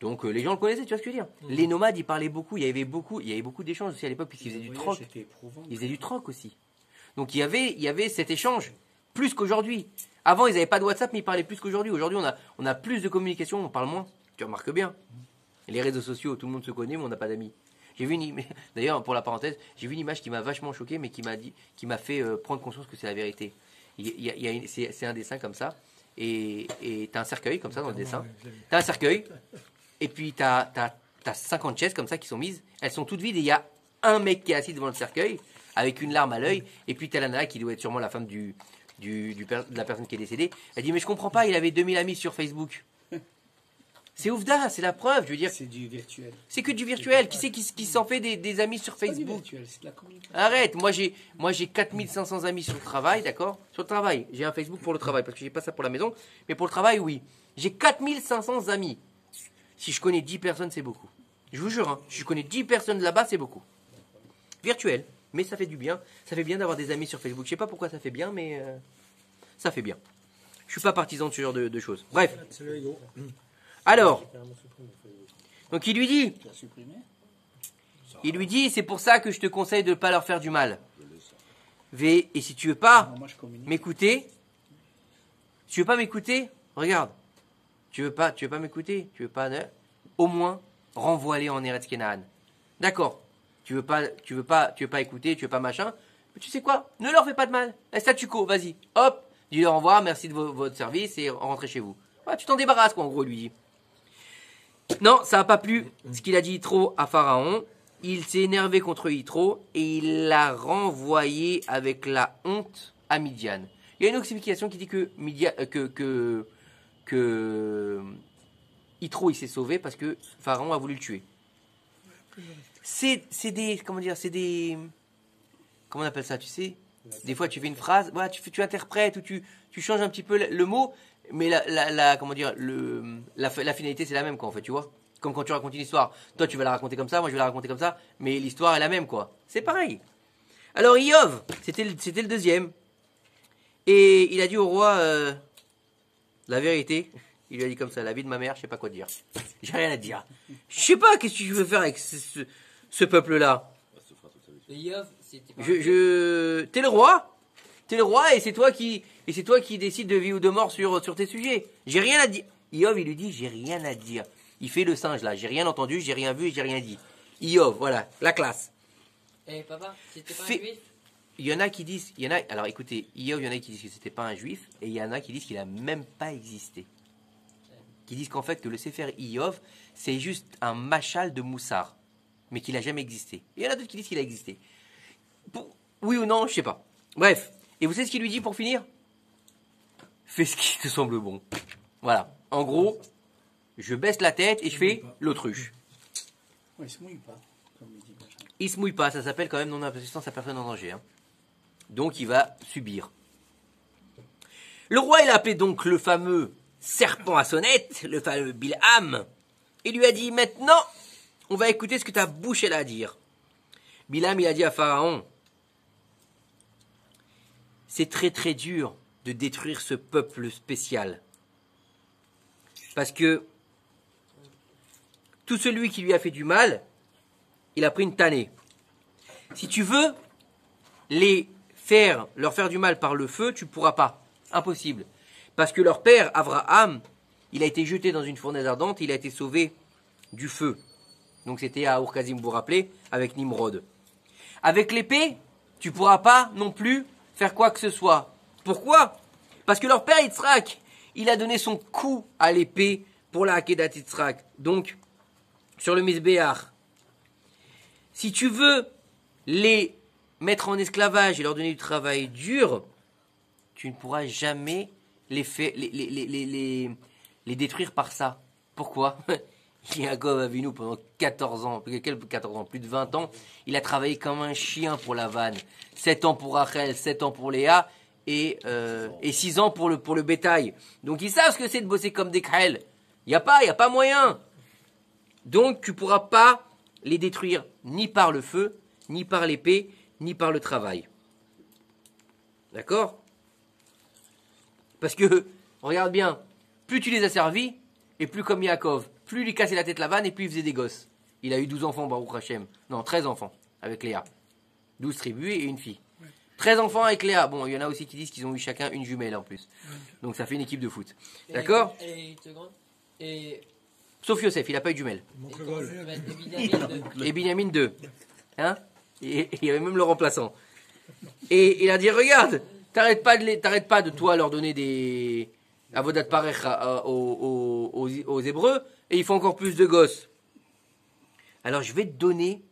Donc les gens le connaissaient, tu vois ce que je veux dire. Les nomades, ils parlaient beaucoup. Il y avait beaucoup d'échanges aussi à l'époque puisqu'ils faisaient du troc. Ils faisaient du troc aussi. Donc il y avait cet échange plus qu'aujourd'hui. Avant, ils n'avaient pas de WhatsApp, mais ils parlaient plus qu'aujourd'hui. Aujourd'hui, on a plus de communication, on parle moins. Tu remarques bien. Les réseaux sociaux, tout le monde se connaît, mais on n'a pas d'amis. J'ai vu d'ailleurs, pour la parenthèse, j'ai vu une image qui m'a vachement choqué, mais qui m'a fait prendre conscience que c'est la vérité. C'est un dessin comme ça, et t'as un cercueil comme ça dans le dessin. T'as un cercueil, et puis t'as 50 chaises comme ça qui sont mises. Elles sont toutes vides, et il y a un mec qui est assis devant le cercueil avec une larme à l'œil, et puis t'as la nana qui doit être sûrement la femme de la personne qui est décédée. Elle dit mais je comprends pas, il avait 2000 amis sur Facebook. C'est oufda, c'est la preuve, je veux dire. C'est du virtuel. C'est que du virtuel. Qui c'est qui s'en fait des amis sur C'est pas du Facebook? virtuel, c'est de la communication. Arrête, moi j'ai 4500 amis sur le travail, d'accord? Sur le travail, j'ai un Facebook pour le travail, parce que j'ai pas ça pour la maison, mais pour le travail, oui. J'ai 4500 amis. Si je connais 10 personnes, c'est beaucoup. Je vous jure, hein, si je connais 10 personnes là-bas, c'est beaucoup. Virtuel, mais ça fait du bien. Ça fait bien d'avoir des amis sur Facebook. Je sais pas pourquoi ça fait bien, mais ça fait bien. Je suis pas partisan de ce genre de choses. Bref. C'est le ego. Alors, donc il lui dit, Tu as supprimé? c'est pour ça que je te conseille de ne pas leur faire du mal. Et si tu veux pas Non, moi je communique. m'écouter, regarde, tu veux pas m'écouter, au moins renvoie-les en Eretz Kenaan. D'accord. Tu veux pas écouter, tu veux pas machin. Mais tu sais quoi? Ne leur fais pas de mal. Statu quo, vas-y. Hop, dis-leur au revoir, merci de votre service et rentrez chez vous. Ouais, tu t'en débarrasses quoi en gros lui dit. Non, ça n'a pas plu ce qu'il a dit Yitro à Pharaon. Il s'est énervé contre Yitro et il l'a renvoyé avec la honte à Midian. Il y a une autre explication qui dit que Yitro il s'est sauvé parce que Pharaon a voulu le tuer. C'est des comment on appelle ça, tu sais? Des fois tu fais une phrase, voilà, tu interprètes ou tu changes un petit peu le mot. Mais la finalité c'est la même quoi en fait, tu vois. Comme quand tu racontes une histoire, toi tu vas la raconter comme ça, moi je vais la raconter comme ça, mais l'histoire est la même quoi. C'est pareil. Alors Iov, c'était le deuxième, et il a dit au roi la vérité. Il lui a dit comme ça, la vie de ma mère, je sais pas quoi dire. J'ai rien à dire. Je sais pas qu'est-ce que tu veux faire avec ce peuple là. Yov, c'était pas. T'es le roi. T'es le roi et c'est toi qui décides de vie ou de mort sur tes sujets. J'ai rien à dire. Iov, il lui dit, j'ai rien à dire. Il fait le singe là. J'ai rien entendu, j'ai rien vu et j'ai rien dit. Iov, voilà, la classe. Eh papa, c'était pas un juif? Il y en a qui disent, alors écoutez, Iov, il y en a qui disent que c'était pas un juif et il y en a qui disent qu'il a même pas existé. Qui disent qu'en fait que le Sefer Iov, c'est juste un machal de Moussar, mais qu'il a jamais existé. Et il y en a d'autres qui disent qu'il a existé. Oui ou non, je sais pas. Bref. Et vous savez ce qu'il lui dit pour finir? Fais ce qui te semble bon. Voilà. En gros, je baisse la tête et je fais l'autruche. Ouais, il se mouille pas, comme il dit Benjamin. il se mouille pas, ça s'appelle quand même non-assistance à personne en danger. Hein. Donc il va subir. Le roi, il a appelé donc le fameux serpent à sonnette, le fameux Bilham, et lui a dit, maintenant, on va écouter ce que ta bouche elle a à dire. Bilham, il a dit à Pharaon, c'est très très dur de détruire ce peuple spécial. Parce que tout celui qui lui a fait du mal, il a pris une tannée. Si tu veux leur faire du mal par le feu, tu ne pourras pas. Impossible. Parce que leur père, Abraham, il a été jeté dans une fournaise ardente, il a été sauvé du feu. Donc c'était à Ur-Kazim, vous vous rappelez, avec Nimrod. Avec l'épée, tu ne pourras pas non plus faire quoi que ce soit. Pourquoi? Parce que leur père Yitzhak, il a donné son coup à l'épée pour la Akedat Yitzhak. Donc, sur le Mizbeach, si tu veux les mettre en esclavage et leur donner du travail dur, tu ne pourras jamais les détruire par ça. Pourquoi? Yaakov Avinu, pendant 14 ans, plus de 20 ans, il a travaillé comme un chien pour la vanne. 7 ans pour Rachel, 7 ans pour Léa, et 6 ans pour le bétail. Donc ils savent ce que c'est de bosser comme des krel. Il n'y a pas moyen. Donc tu ne pourras pas les détruire ni par le feu, ni par l'épée, ni par le travail. D'accord? Parce que, regarde bien, plus tu les as servis, et plus comme Yaakov, plus il lui cassait la tête la vanne, et plus il faisait des gosses. Il a eu 12 enfants, Baruch Hashem. Non, 13 enfants, avec Léa. 12 tribus et une fille. 13 enfants avec Léa. Bon, il y en a aussi qui disent qu'ils ont eu chacun une jumelle en plus. Donc ça fait une équipe de foot. D'accord? Sauf Yosef, il n'a pas eu de jumelle. Et Binyamin 2. Hein? Et il y avait même le remplaçant. Et il a dit, regarde, t'arrêtes pas de toi leur donner des avodat parech aux Hébreux, et ils font encore plus de gosses. Alors je vais te donner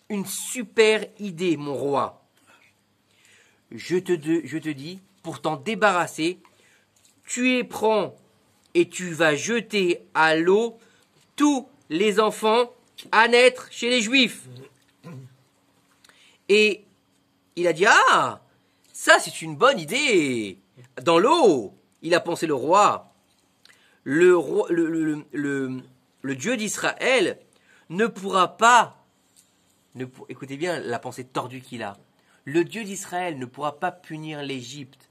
une super idée, mon roi. Je te dis, pour t'en débarrasser, tu les prends et tu vas jeter à l'eau tous les enfants à naître chez les Juifs. Et il a dit, ah, ça c'est une bonne idée. Dans l'eau, il a pensé le roi. Le Dieu d'Israël ne pourra pas, écoutez bien la pensée tordue qu'il a, le Dieu d'Israël ne pourra pas punir l'Égypte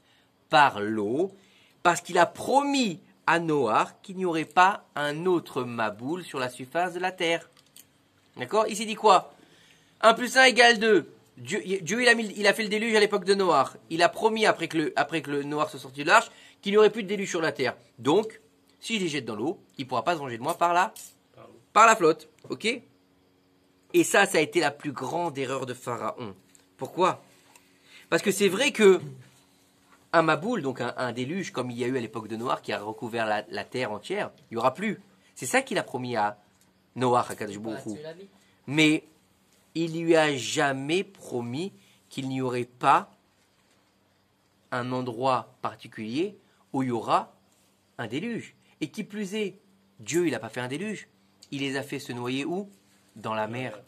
par l'eau, parce qu'il a promis à Noach qu'il n'y aurait pas un autre Maboul sur la surface de la terre. D'accord? Il s'est dit quoi? 1 plus 1 égale 2. Dieu il a fait le déluge à l'époque de Noach. Il a promis, après que le Noach soit sorti de l'arche, qu'il n'y aurait plus de déluge sur la terre. Donc, si je les jette dans l'eau, il ne pourra pas se venger de moi par la flotte. Ok? Et ça a été la plus grande erreur de Pharaon. Pourquoi? Parce que c'est vrai que un Maboul, donc un déluge, comme il y a eu à l'époque de Noach, qui a recouvert la terre entière, il n'y aura plus. C'est ça qu'il a promis à Noach, à Kadosh Baruch Hu. Mais il lui a jamais promis qu'il n'y aurait pas un endroit particulier où il y aura un déluge. Et qui plus est, Dieu, il n'a pas fait un déluge. Il les a fait se noyer où? Dans la mer.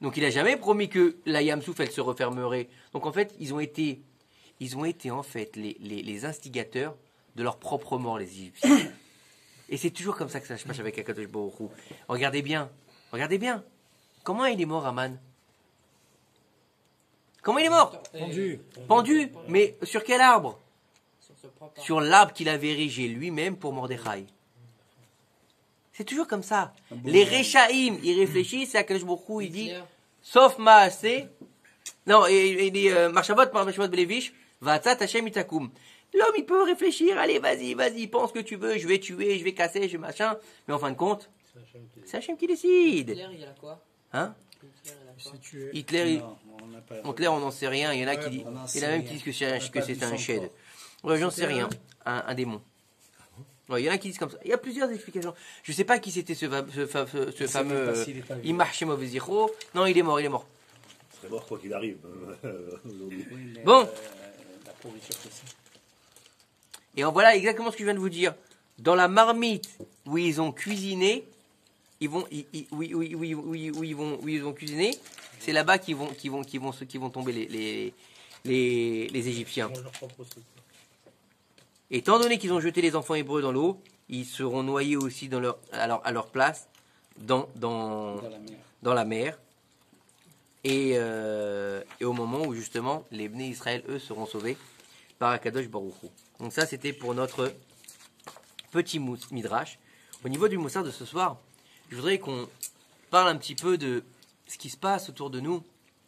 Donc il n'a jamais promis que la Yamsouf, elle se refermerait. Donc en fait, ils ont été en fait les instigateurs de leur propre mort, les Égyptiens. Et c'est toujours comme ça que ça se passe avec Akadosh Baruch Hu. Regardez bien. Comment il est mort, Aman? Comment il est mort? Pendu. Mais sur quel arbre? Sur l'arbre qu'il avait érigé lui-même pour Mordechai. C'est toujours comme ça. Les Rechaïm, ils réfléchissent, et Akadosh Baruch Hu, il dit, sauf Maaseh, non, il dit, Marchavot, Belevish, Vatzat Hashem Itakum. L'homme, il peut réfléchir, allez, vas-y, pense ce que tu veux, je vais tuer, je vais casser, je vais machin, mais en fin de compte, c'est Hashem qui décide. Hitler, il a quoi? Hein? Hitler, on n'en sait rien, il y en a qui disent, il y en a même qui disent que c'est un shed. Ouais, j'en sais rien, un démon. Ouais, il y en a qui disent comme ça. Il y a plusieurs explications. Je ne sais pas qui c'était ce fameux Imar Shemov Zichro. Non, il est mort. Il serait mort quoi qu'il arrive. Bon. Et voilà exactement ce que je viens de vous dire. Dans la marmite où ils ont cuisiné, ils ont cuisiné, C'est là-bas qu'ils vont tomber les Égyptiens. Étant donné qu'ils ont jeté les enfants hébreux dans l'eau, ils seront noyés aussi à leur place dans la mer. Et au moment où justement les Bnei Israël, eux, seront sauvés par Akadosh Baruch Hu. Donc ça, c'était pour notre petit midrash. Au niveau du moussard de ce soir, je voudrais qu'on parle un petit peu de ce qui se passe autour de nous.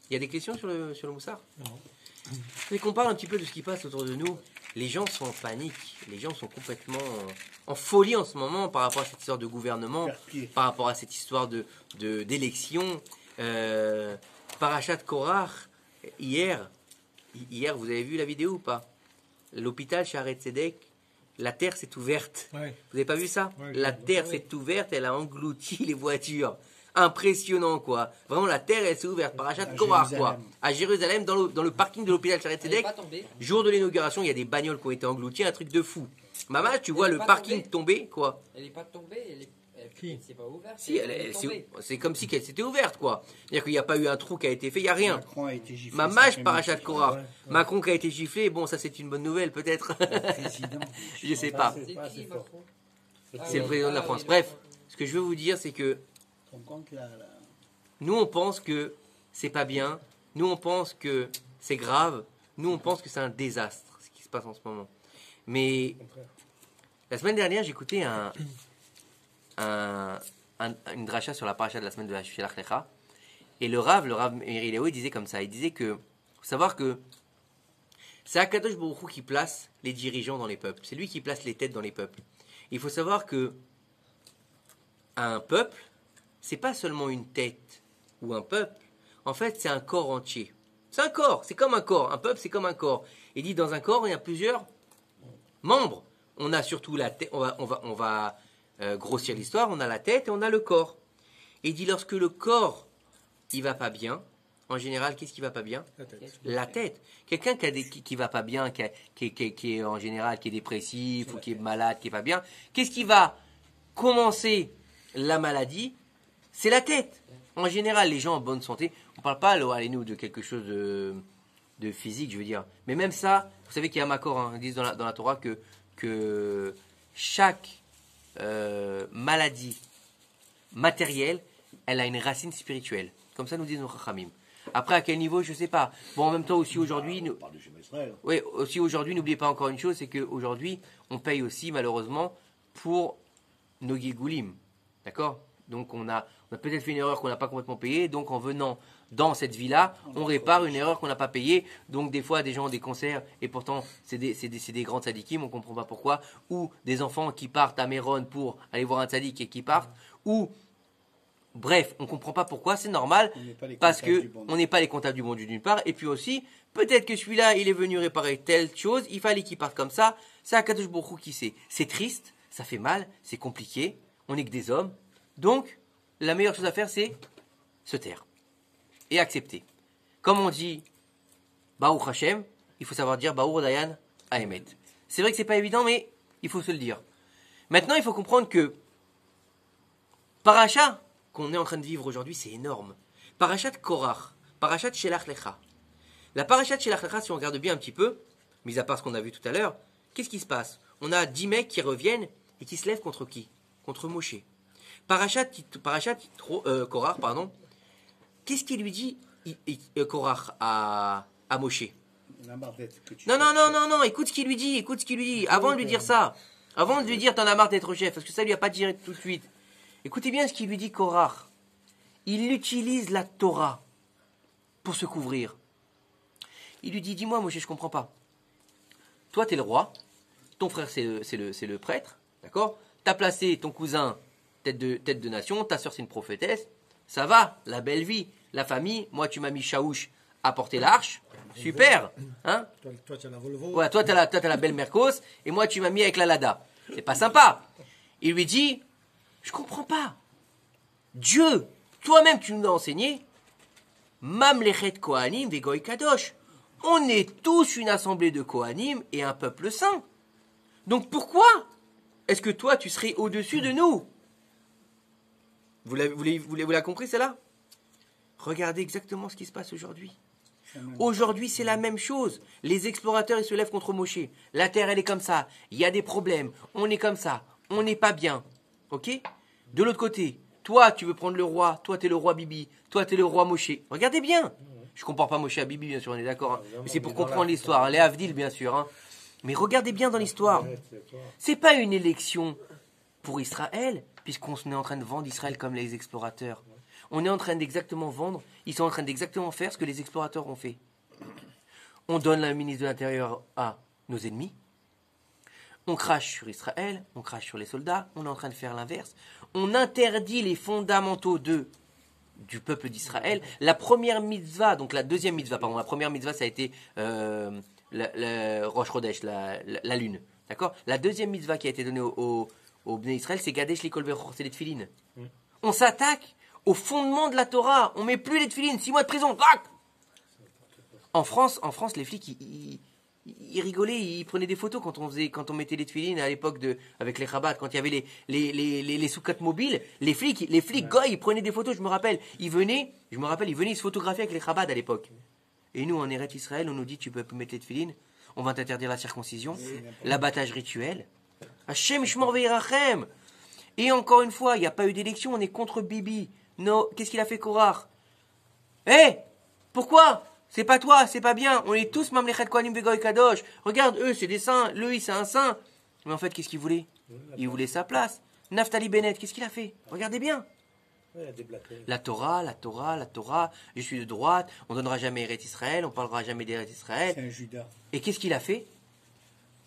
Il y a des questions sur le moussard? Non. Je voudrais qu'on parle un petit peu de ce qui passe autour de nous. Les gens sont en panique, les gens sont complètement en folie en ce moment par rapport à cette histoire de gouvernement, par rapport à cette histoire d'élection. Parashat Korach, hier, vous avez vu la vidéo ou pas? L'hôpital Shaare Tzedek, la terre s'est ouverte. Ouais. Vous n'avez pas vu ça? Ouais, la terre s'est ouverte, elle a englouti les voitures. Impressionnant, quoi. Vraiment, la terre, elle s'est ouverte. Parashat Korach, quoi. À Jérusalem, dans le parking de l'hôpital Shaare Tzedek, jour de l'inauguration, il y a des bagnoles qui ont été englouties, un truc de fou. Maman, tu vois le parking tomber, quoi. Elle n'est pas tombée, elle s'est pas ouverte. Si, c'est comme si elle s'était ouverte, quoi. C'est-à-dire qu'il n'y a pas eu un trou qui a été fait, il n'y a rien. Macron a été giflé. Mamage Parashat Korach. Ouais. Macron qui a été giflé, bon, ça c'est une bonne nouvelle, peut-être. Je ne sais pas. C'est le président de la France. Bref, ce que je veux vous dire, c'est que nous, on pense que c'est pas bien. Nous, on pense que c'est grave. Nous, on pense que c'est un désastre, ce qui se passe en ce moment. Mais la semaine dernière, j'écoutais une dracha sur la paracha de la semaine de la Shelach Lecha. Et le Rav Meir Eliyahu, il disait comme ça. Il disait que, faut savoir que c'est Akadosh Baruch Hu qui place les dirigeants dans les peuples. C'est lui qui place les têtes dans les peuples. Il faut savoir que un peuple, c'est pas seulement une tête ou un peuple. En fait, c'est un corps entier. C'est un corps, c'est comme un corps. Un peuple, c'est comme un corps. Il dit dans un corps, il y a plusieurs membres. On a surtout la tête. On va grossir l'histoire. On a la tête et on a le corps. Et il dit lorsque le corps, il va pas bien. En général, qu'est-ce qui va pas bien? La tête. Quelqu'un qui va pas bien, qui est en général qui est dépressif ou qui est malade, qui est pas bien. Qu'est-ce qui va commencer la maladie? C'est la tête. En général, les gens en bonne santé, on parle pas, allez-nous, de quelque chose de physique, je veux dire. Mais même ça, vous savez qu'il y a un accord, hein, ils disent dans la Torah que chaque maladie matérielle, elle a une racine spirituelle. Comme ça nous disent nos Chachamim. Après, à quel niveau, je ne sais pas. Bon, en même temps, aussi aujourd'hui, n'oubliez pas encore une chose, c'est qu'aujourd'hui, on paye aussi, malheureusement, pour nos guégoulim. D'accord? Donc, on a peut-être fait une erreur qu'on n'a pas complètement payée. Donc, en venant dans cette vie-là, on répare une erreur qu'on n'a pas payée. Donc, des fois, des gens ont des cancers, et pourtant, c'est des grands tzadikim, on ne comprend pas pourquoi. Ou des enfants qui partent à Méron pour aller voir un tzadik et qui partent. Ou... Bref, on ne comprend pas pourquoi, c'est normal, parce qu'on n'est pas les comptables du bon Dieu d'une part, et puis aussi, peut-être que celui-là, il est venu réparer telle chose, il fallait qu'il parte comme ça, c'est Akadosh Baruch Hu qui sait. C'est triste, ça fait mal, c'est compliqué, on n'est que des hommes, donc la meilleure chose à faire, c'est se taire et accepter. Comme on dit, Baruch Hashem, il faut savoir dire Baruch Dayan Haemet. C'est vrai que c'est pas évident, mais il faut se le dire. Maintenant, il faut comprendre que Paracha, qu'on est en train de vivre aujourd'hui, c'est énorme. Parashat Korach, Parashat Shelach Lecha. La Parashat Shelach Lecha, si on regarde bien un petit peu, mis à part ce qu'on a vu tout à l'heure, qu'est-ce qui se passe? On a 10 mecs qui reviennent et qui se lèvent contre qui? Contre Moshe. Parashat Korach, pardon. Qu'est-ce qu'il lui dit Korach à Moshe? Non, écoute ce qu'il lui dit, Avant de lui dire ça, avant de lui dire t'en as marre d'être chef, parce que ça lui a pas dit tout de suite. Écoutez bien ce qu'il lui dit Korach. Il utilise la Torah pour se couvrir. Il lui dit, dis-moi, Moshe, je ne comprends pas. Toi, tu es le roi. Ton frère, c'est le prêtre. D'accord? Tu as placé ton cousin tête de nation. Ta soeur, c'est une prophétesse. Ça va, la belle vie, la famille. Moi, tu m'as mis Shaouch à porter l'arche. Super. Hein? Toi, tu as la Volvo. Ouais, toi, tu as la belle Mercos. Et moi, tu m'as mis avec la Lada. C'est pas sympa. Il lui dit... Je comprends pas. Dieu, toi-même tu nous as enseigné, Mamlechet Kohanim vegoy kadosh. On est tous une assemblée de Kohanim et un peuple saint. Donc pourquoi est-ce que toi tu serais au-dessus de nous? Vous l'avez compris celle-là? Regardez exactement ce qui se passe aujourd'hui. Aujourd'hui, c'est la même chose. Les explorateurs, ils se lèvent contre Moshe. La terre, elle est comme ça. Il y a des problèmes. On est comme ça. On n'est pas bien. Ok? De l'autre côté, toi, tu veux prendre le roi. Toi, tu es le roi Bibi. Toi, tu es le roi Moshe. Regardez bien. Je ne compare pas Moshe à Bibi, bien sûr, on est d'accord. Hein. Mais c'est pour comprendre l'histoire. Les Havdil, bien sûr. Hein. Mais regardez bien dans l'histoire. C'est pas une élection pour Israël, puisqu'on est en train de vendre Israël comme les explorateurs. On est en train d'exactement vendre, ils sont en train d'exactement faire ce que les explorateurs ont fait. On donne la ministre de l'Intérieur à nos ennemis, on crache sur Israël, on crache sur les soldats, on est en train de faire l'inverse. On interdit les fondamentaux du peuple d'Israël. La première mitzvah, donc la deuxième mitzvah, pardon, la première mitzvah, ça a été Rosh Chodesh, la lune. D'accord? La deuxième mitzvah qui a été donnée au Bnei Israël, c'est Gadesh Likol Bechor, c'est les tefilines. On s'attaque au fondement de la Torah. On met plus les tefilines, 6 mois de prison. En France, les flics, ils rigolaient, ils prenaient des photos quand on mettait les tefilines à l'époque avec les Chabad, quand il y avait les soukottes mobiles, les flics, goy, ils prenaient des photos, je me rappelle, ils venaient se photographier avec les Chabad à l'époque. Et nous, en Eretz Israël, on nous dit, tu peux plus mettre les tefilines, on va t'interdire la circoncision, l'abattage rituel. Hashem Shmor Ve'irachem. Et encore une fois, il n'y a pas eu d'élection, on est contre Bibi. Non, qu'est-ce qu'il a fait Korach? Pourquoi? C'est pas toi, c'est pas bien. On est tous Mamlechet Kohanim Vegoy Kadosh. Regarde, eux, c'est des saints. Lui, c'est un saint. Mais en fait, qu'est-ce qu'il voulait? Il voulait sa place. Naftali Bennett, qu'est-ce qu'il a fait? Regardez bien. La Torah. Je suis de droite. On donnera jamais Eretz Israël. On parlera jamais d'Eretz Israël. C'est un Judas. Et qu'est-ce qu'il a fait?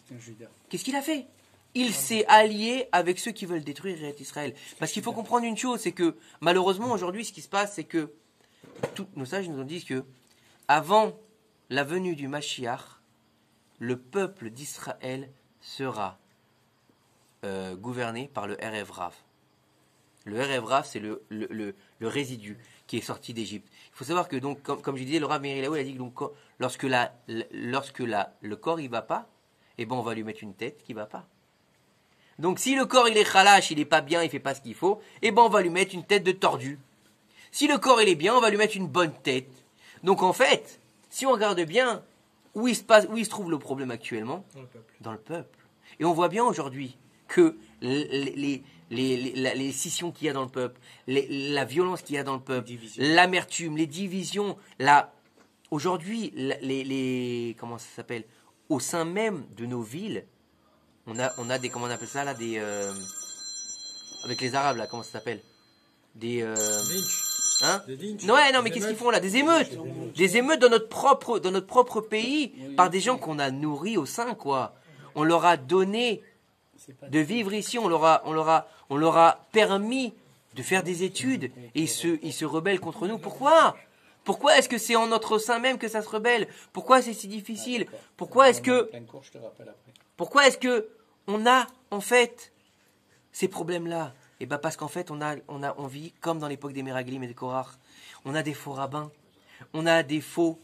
C'est un Judas. Qu'est-ce qu'il a fait? Il s'est allié avec ceux qui veulent détruire Israël. Parce qu'il faut comprendre une chose, c'est que malheureusement aujourd'hui ce qui se passe, c'est que tous nos sages nous ont dit que avant la venue du Mashiach, le peuple d'Israël sera gouverné par le Erev Rav. Le Erev Rav, c'est le résidu qui est sorti d'Égypte. Il faut savoir que donc, comme je disais, le Rav Meir Ilaoui a dit que donc, lorsque le corps il va pas, eh ben on va lui mettre une tête qui va pas. Donc si le corps il est khalash, il est pas bien, il fait pas ce qu'il faut, eh ben on va lui mettre une tête de tordu. Si le corps il est bien, on va lui mettre une bonne tête. Donc en fait, si on regarde bien où il se trouve le problème actuellement, dans le peuple. Et on voit bien aujourd'hui que les scissions qu'il y a dans le peuple, la violence qu'il y a dans le peuple, l'amertume, les divisions, aujourd'hui comment ça s'appelle, au sein même de nos villes. On a des, comment on appelle ça là, avec les Arabes là, comment ça s'appelle? Des ouais, non, mais qu'est-ce qu'ils font là? Des émeutes dans notre propre pays, par des gens qu'on a nourris au sein, quoi. On leur a donné de vivre ici, on leur a permis de faire des études, et ils se rebellent contre nous. Pourquoi est-ce que c'est en notre sein même que ça se rebelle? Pourquoi c'est si difficile? Pourquoi est-ce que on a, en fait, ces problèmes-là? Et bien parce qu'en fait, on vit comme dans l'époque des Meraglim et des Korach. On a des faux rabbins, on a des faux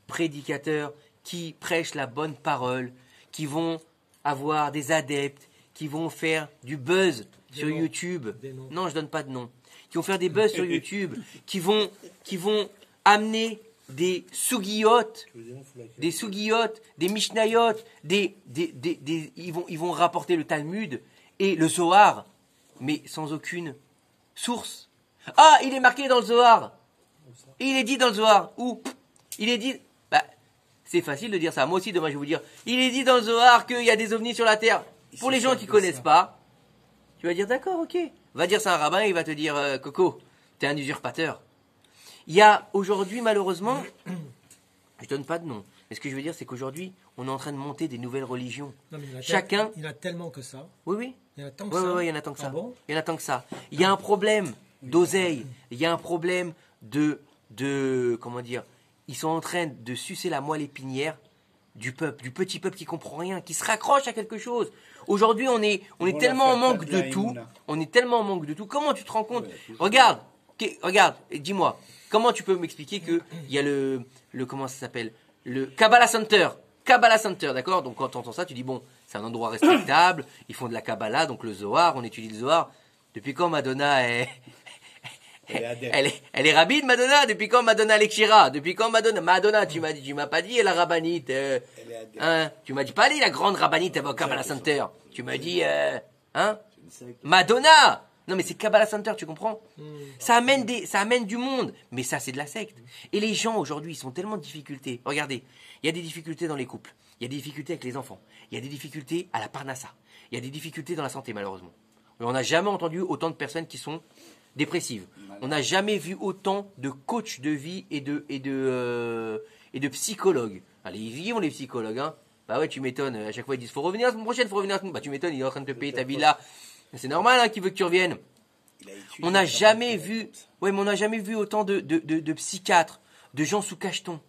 prédicateurs qui prêchent la bonne parole, qui vont avoir des adeptes, qui vont faire du buzz sur YouTube. Non, je donne pas de nom. Qui vont faire des buzz sur YouTube, qui vont amener des sougiotes, des mishnayot, ils vont rapporter le Talmud et le Zohar, mais sans aucune source. Ah, il est marqué dans le Zohar. Il est dit dans le Zohar. Où? Il est dit... c'est facile de dire ça. Moi aussi, demain, je vais vous dire. Il est dit dans le Zohar qu'il y a des ovnis sur la terre. Pour les gens qui ne connaissent pas, tu vas dire d'accord, ok. Va dire ça à un rabbin, il va te dire Coco, t'es un usurpateur. Il y a aujourd'hui, malheureusement, je donne pas de nom, mais ce que je veux dire, c'est qu'aujourd'hui, on est en train de monter des nouvelles religions. Non, mais il y en a tellement que ça. Oui. Il y en a tant que ça. Oui, il y en a tant que ça. Ah bon? Il y en a tant que ça. Il y a un problème d'oseille. Il y a un problème de comment dire, ils sont en train de sucer la moelle épinière du peuple, du petit peuple qui comprend rien, qui se raccroche à quelque chose. Aujourd'hui, on est tellement en manque de tout. On est tellement en manque de tout. Comment tu te rends compte? Regarde, dis-moi, comment tu peux m'expliquer que il y a le comment ça s'appelle, le Kabbalah Center, d'accord? Donc quand tu entends ça, tu dis bon, c'est un endroit respectable, ils font de la Kabbalah, donc le Zohar, on étudie le Zohar. Depuis quand Madonna Elle est rabbine, Madonna. Depuis quand Madonna Lekshira? Depuis quand Madonna, tu m'as pas dit la rabbinite. Tu m'as dit pas dit la grande rabbinite à Kabbalah Center. Tu m'as dit, Madonna. Non mais c'est Kabbalah Center, tu comprends? Ça amène du monde. Mais ça c'est de la secte. Et les gens aujourd'hui, ils sont tellement en difficulté. Regardez, il y a des difficultés dans les couples. Il y a des difficultés avec les enfants. Il y a des difficultés à la parnassa. Il y a des difficultés dans la santé malheureusement. On n'a jamais entendu autant de personnes qui sont dépressives. On n'a jamais vu autant de coachs de vie et de psychologues. Allez, ils y vont les psychologues, hein. Bah ouais, tu m'étonnes. À chaque fois ils disent faut revenir la semaine prochaine, faut revenir la semaine. Bah tu m'étonnes, il est en train de te payer ta villa. C'est normal, hein, qu'il veut que tu reviennes. On n'a jamais vu, ouais, mais on n'a jamais vu autant de psychiatres, de gens sous cacheton.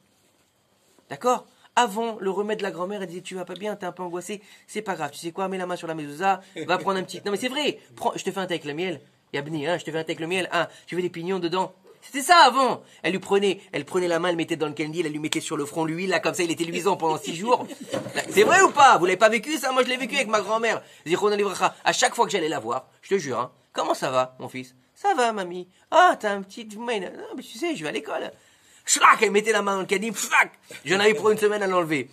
D'accord? Avant, le remède de la grand-mère, elle disait tu vas pas bien, t'es un peu angoissé, c'est pas grave. Tu sais quoi, mets la main sur la mezouza, va prendre un petit. Non mais c'est vrai. Je te fais un thé avec le miel. Yabni, je te fais un thé avec le miel. Tu veux des pignons dedans. C'était ça avant. Elle prenait la main, elle mettait dans le candil, elle lui mettait sur le front l'huile, là, comme ça, il était luisant pendant 6 jours. C'est vrai ou pas? Vous l'avez pas vécu, ça? Moi, je l'ai vécu avec ma grand-mère. À chaque fois que j'allais la voir, je te jure, hein. Comment ça va, mon fils? Ça va, mamie. Ah, t'as un petit, non, mais tu sais, je vais à l'école. Chlac, elle mettait la main dans le candil, chlac. J'en avais pour une semaine à l'enlever.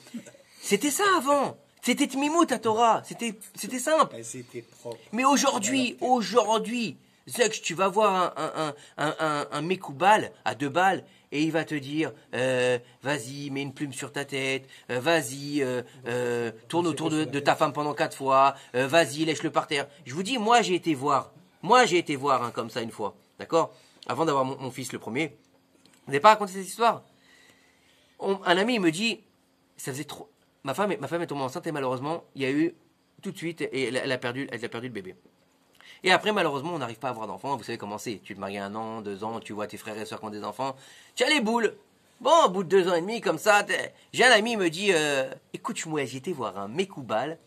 C'était ça avant. C'était Tmimout à Torah. C'était simple. C'était propre. Mais aujourd'hui, Zek, tu vas voir un Mekoubal à 2 balles et il va te dire vas-y, mets une plume sur ta tête, vas-y, tourne autour de ta femme pendant 4 fois, vas-y, lèche-le par terre. Je vous dis, moi j'ai été voir comme ça une fois, d'accord? Avant d'avoir mon fils le premier. Vous n'avez pas raconté cette histoire? Un ami il me dit, ça faisait trop. Ma femme est tombée enceinte et malheureusement, il y a eu tout de suite et elle a perdu le bébé. Et après, malheureusement, on n'arrive pas à avoir d'enfants. Vous savez comment c'est. Tu te maries 1 an, 2 ans, tu vois tes frères et soeurs qui ont des enfants. Tu as les boules. Bon, au bout de 2 ans et demi, comme ça, j'ai un ami qui me dit, écoute, moi, j'ai été voir un Mekoubal,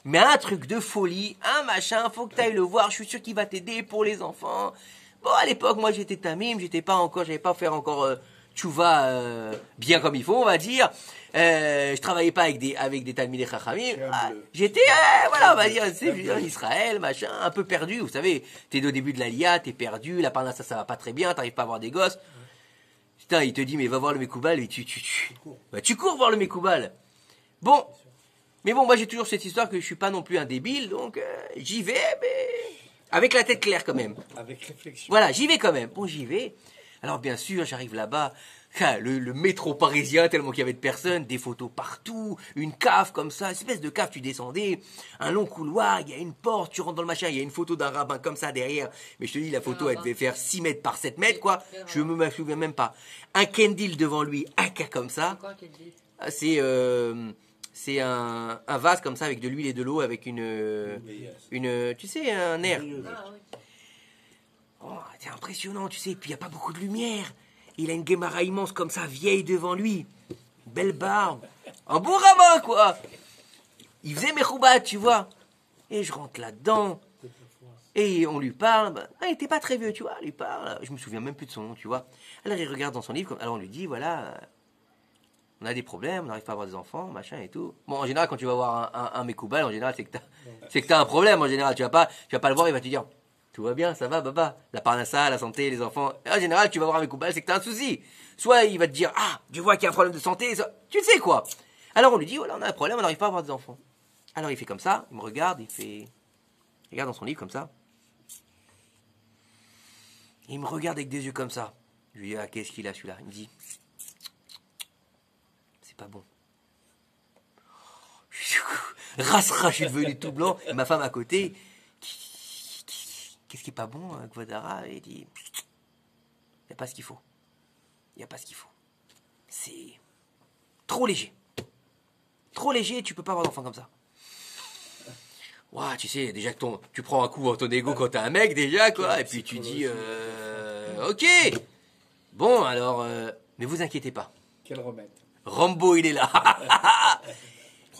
mais un truc de folie, un machin, faut que tu ailles le voir, je suis sûr qu'il va t'aider pour les enfants. Bon, à l'époque, moi, j'étais tamim, j'avais pas fait encore tchouva bien comme il faut, on va dire. Je travaillais pas avec des talmidei chachamim. J'étais, voilà, on va dire, c'est en Israël, machin, un peu perdu. Vous savez, t'es au début de l'Aliyah, t'es perdu, la parnassa ça va pas très bien, t'arrives pas à avoir des gosses. Putain, il te dit, mais va voir le Mekoubal, et tu cours voir le Mekoubal. Bon, mais bon, moi j'ai toujours cette histoire que je suis pas non plus un débile, donc j'y vais, mais avec la tête claire quand même. Avec réflexion. Voilà, j'y vais quand même. Bon, j'y vais. Alors bien sûr, j'arrive là-bas, le métro parisien, tellement qu'il y avait de personnes, des photos partout, une cave comme ça, une espèce de cave, tu descendais, un long couloir, il y a une porte, tu rentres dans le machin, il y a une photo d'un rabbin comme ça derrière, mais je te dis, la photo, elle devait faire 6 mètres par 7 mètres, quoi, je me souviens même pas. Un kendil devant lui, un cas comme ça, c'est un vase comme ça, avec de l'huile et de l'eau, avec une tu sais, un air. Oh, c'est impressionnant, tu sais, puis il n'y a pas beaucoup de lumière. Il a une guémara immense comme ça, vieille devant lui. Belle barbe. Un bon rabbin, quoi. Il faisait mes choubats, tu vois. Et je rentre là-dedans. Et on lui parle. Il n'était pas très vieux, tu vois. On lui parle. Je me souviens même plus de son nom, tu vois. Alors il regarde dans son livre. Alors on lui dit, voilà, on a des problèmes, on n'arrive pas à avoir des enfants, machin et tout. Bon, en général, quand tu vas voir un Mekoubal, en général, c'est que t'as un problème, en général. Tu vas pas le voir, il va te dire, tout va bien, ça va, baba. La parnassa, la santé, les enfants. En général, tu vas voir un Mekoubal, c'est que t'as un souci. Soit il va te dire, tu vois qu'il y a un problème de santé, tu sais quoi. Alors on lui dit, voilà, on a un problème, on n'arrive pas à avoir des enfants. Alors il fait comme ça, il me regarde, il regarde dans son livre comme ça. Il me regarde avec des yeux comme ça. Je lui dis, qu'est-ce qu'il a celui-là? Il me dit, c'est pas bon. Rasra, je suis devenu tout blanc. Et ma femme à côté, qu'est-ce qui est pas bon, Gvadara? Et il dit, il n'y a pas ce qu'il faut. Il n'y a pas ce qu'il faut. C'est trop léger. Trop léger, tu peux pas avoir d'enfant comme ça. Ouah, tu sais, déjà que tu prends un coup en ton ego quand t'as un mec, déjà, quoi. Et puis tu dis, ok. Bon, alors, mais vous inquiétez pas. Quel remède? Rambo, il est là.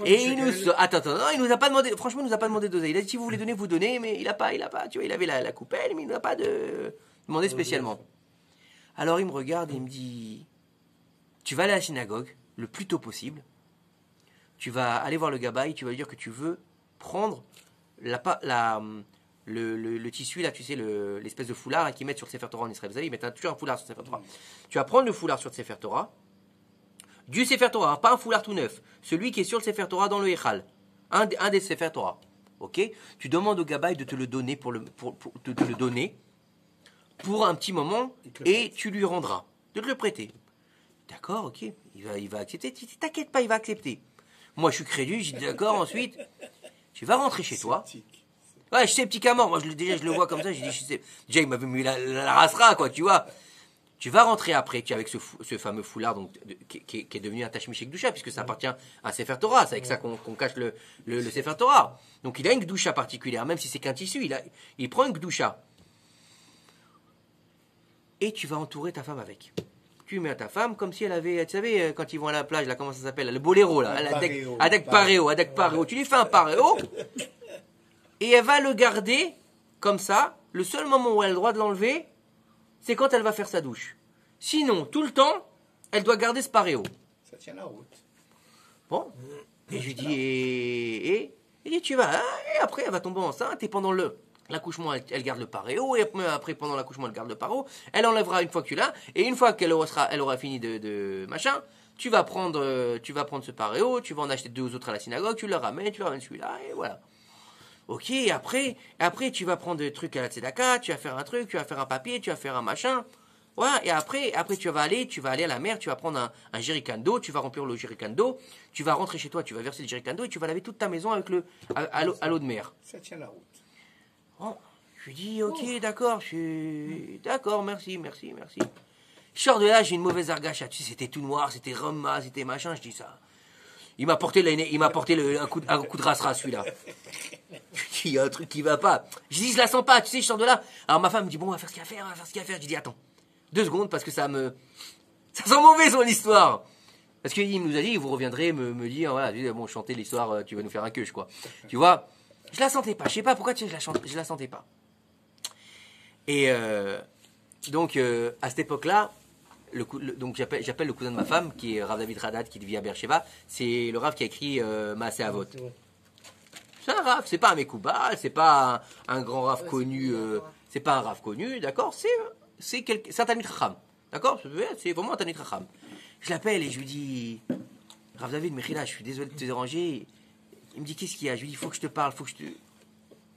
Et il nous... Attends, non, il nous a pas demandé, franchement, il nous a pas demandé de doser. Il a dit, si vous voulez donner, vous donnez, mais il a pas, tu vois, il avait la coupelle, mais il n'a pas demandé spécialement. Alors il me regarde et il me dit, tu vas aller à la synagogue le plus tôt possible, tu vas aller voir le gabaï, tu vas lui dire que tu veux prendre le le tissu, là, tu sais, l'espèce de foulard là, qu'ils mettent sur Sefer Torah en Israël. Vous savez, ils mettent toujours un foulard sur Sefer Torah. Tu vas prendre le foulard sur Sefer Torah, du Sefer Torah, hein, pas un foulard tout neuf, celui qui est sur le Sefer Torah dans le Echal, un des Sefer Torah. Ok, tu demandes au Gabaï de te le donner pour te le donner pour un petit moment et tu lui rendras, de te le prêter. D'accord, ok, il va accepter. T'inquiète pas, il va accepter. Moi, je suis crédule, je dis d'accord. Ensuite, tu vas rentrer chez toi. Ouais, je suis sceptique à mort. Moi, déjà, je le vois comme ça. J'ai dit, déjà, il m'avait mis la rasera, quoi, tu vois. Tu vas rentrer après, tu es avec ce fameux foulard donc, qui est devenu un Tashmish Gdusha, puisque ça appartient à Sefer Torah. C'est avec ça qu'on cache le Sefer Torah. Donc il a une Gdusha particulière, même si c'est qu'un tissu, il prend une Gdusha. Et tu vas entourer ta femme avec. Tu mets à ta femme comme si elle avait, tu savais, quand ils vont à la plage, là, comment ça s'appelle, le boléro, là, Adek Pareo. Tu lui fais un pareo, et elle va le garder comme ça. Le seul moment où elle a le droit de l'enlever, c'est quand elle va faire sa douche. Sinon, tout le temps, elle doit garder ce paréo. Ça tient la route. Bon. Et je lui dis, et tu vas, hein, et après, elle va tomber enceinte, et pendant l'accouchement, elle garde le paréo, et après, pendant l'accouchement, elle garde le paréo. Elle enlèvera une fois que tu l'as, et une fois qu'elle aura fini de machin, tu vas prendre ce paréo, tu vas en acheter 2 autres à la synagogue, tu le ramènes, tu ramènes celui-là, et voilà. Ok, après, tu vas prendre des trucs à la tzedaka, tu vas faire un truc, tu vas faire un papier, tu vas faire un machin. Voilà, et après tu vas aller à la mer, tu vas prendre un jerrycan d'eau, tu vas remplir le jerrycan d'eau, tu vas rentrer chez toi, tu vas verser le jerrycan d'eau et tu vas laver toute ta maison avec à l'eau de mer. Ça tient la route. Bon, je lui dis, ok, d'accord, d'accord, merci. Je sors de là, j'ai une mauvaise argacha, tu sais, c'était tout noir, c'était rama, c'était machin, je dis ça. Il m'a porté un coup de ras celui-là. Il y a un truc qui va pas. Je dis, je la sens pas, tu sais, je sors de là. Alors ma femme me dit, bon, on va faire ce qu'il y a à faire, Je dis, attends, 2 secondes, parce que ça sent mauvais son histoire. Parce qu'il nous a dit, vous reviendrez me dire, voilà, bon, chanter l'histoire, tu vas nous faire un queuche, quoi. Tu vois, je la sentais pas, je sais pas pourquoi je la sentais pas. Et donc, à cette époque-là, donc j'appelle le cousin de ma femme, qui est Rav David Radat, qui vit à Beersheba. C'est le Rav qui a écrit Maaseh Avot. C'est un Rav, c'est pas un Mekoubal, c'est pas un grand Rav connu, c'est pas un Rav connu, d'accord, c'est un Talmid Chacham, d'accord, c'est vraiment un Talmid Chacham. Je l'appelle et je lui dis, Rav David Mechila, je suis désolé de te déranger. Il me dit, qu'est-ce qu'il y a? Je lui dis, il faut que je te parle,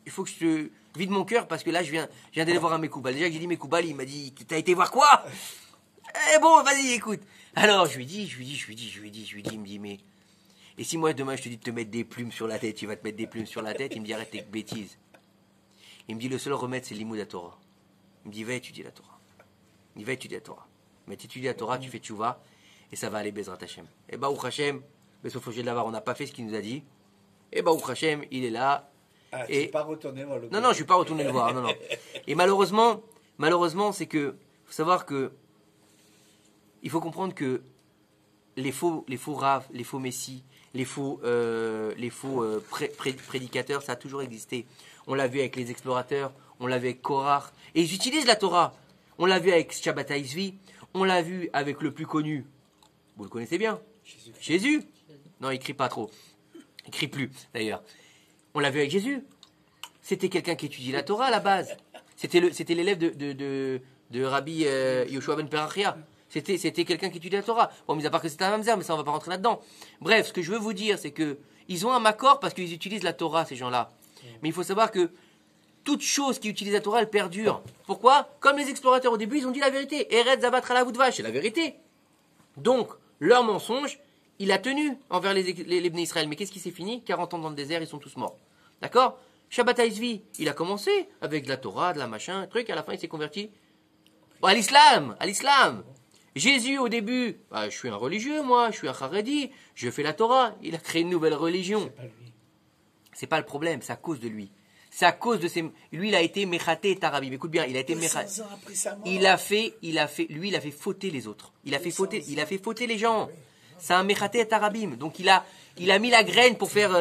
il faut que je te vide mon cœur, parce que là, je viens d'aller voir un Mekoubal. Déjà que j'ai dit Mekoubal, il m'a dit, t'as été voir quoi? Eh bon, vas-y, écoute. Alors, je lui dis, il me dit, mais... Et si moi, demain, je te dis de te mettre des plumes sur la tête, tu vas te mettre des plumes sur la tête, il me dit, arrête tes bêtises. Il me dit, le seul remède, c'est l'imoud à Torah. Il me dit, va étudier la Torah. Mais tu étudies la Torah, tu fais tchouva, et ça va aller Bezrat Hashem. Et Baruch Hashem, Besofo de l'avoir, on n'a pas fait ce qu'il nous a dit. Et Baruch Hashem, il est là. Ah, tu n'es pas retourné voir le Non, je ne suis pas retourné le voir, non. Et malheureusement, c'est que, faut savoir que, il faut comprendre que les faux raves, les faux messies, les faux prédicateurs, ça a toujours existé. On l'a vu avec les explorateurs, on l'a vu avec Korach, et ils utilisent la Torah. On l'a vu avec Shabbat Haïsvi, on l'a vu avec le plus connu, vous le connaissez bien, Jésus. Non, il crie pas trop, il crie plus d'ailleurs. On l'a vu avec Jésus. C'était quelqu'un qui étudie la Torah à la base. C'était l'élève de Rabbi Yoshua ben Perachia. C'était quelqu'un qui étudie la Torah. Bon, mis à part que c'était un mamzer, mais ça, on va pas rentrer là-dedans. Bref, ce que je veux vous dire, c'est que ils ont un makor parce qu'ils utilisent la Torah, ces gens-là. Mais il faut savoir que toute chose qui utilise la Torah, elle perdure. Pourquoi? Comme les explorateurs au début, ils ont dit la vérité. Eretz zavat chalav udvash, c'est la vérité. Donc, leur mensonge, il a tenu envers les Bnei Israël. Mais qu'est-ce qui s'est fini? 40 ans dans le désert, ils sont tous morts. D'accord? Shabbat Haïsvi, il a commencé avec de la Torah, de la machin, truc, à la fin il s'est converti à l'islam. Jésus, au début, je suis un religieux, moi, je suis un Haredi, je fais la Torah. Il a créé une nouvelle religion. C'est pas le problème, c'est à cause de lui. C'est à cause de ses... Lui, il a été Mechaté Tarabi. Mais écoute bien, il a été Mechaté. Il a fait fauter les autres. Il a fait fauter les gens. C'est un Mechaté Tarabim. Donc il a mis la graine pour faire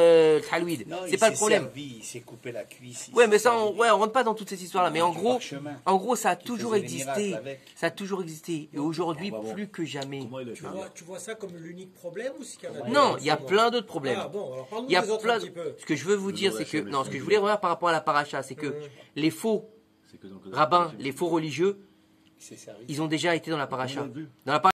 Talouid. C'est pas le problème. Il s'est coupé la cuisse. Ouais, mais ça, on rentre pas dans toutes ces histoires-là. Mais en gros, ça a toujours existé. Ça a toujours existé. Et aujourd'hui, plus que jamais. Tu vois ça comme l'unique problème ou qu'il y en a Non, il y a plein d'autres problèmes. Ah bon, alors parle-nous Il y a des autres plein. un petit peu. Ce que je veux vous dire, c'est que non, ce que je voulais revenir par rapport à la paracha, c'est que les faux rabbins, les faux religieux, ils ont déjà été dans la paracha. Dans la paracha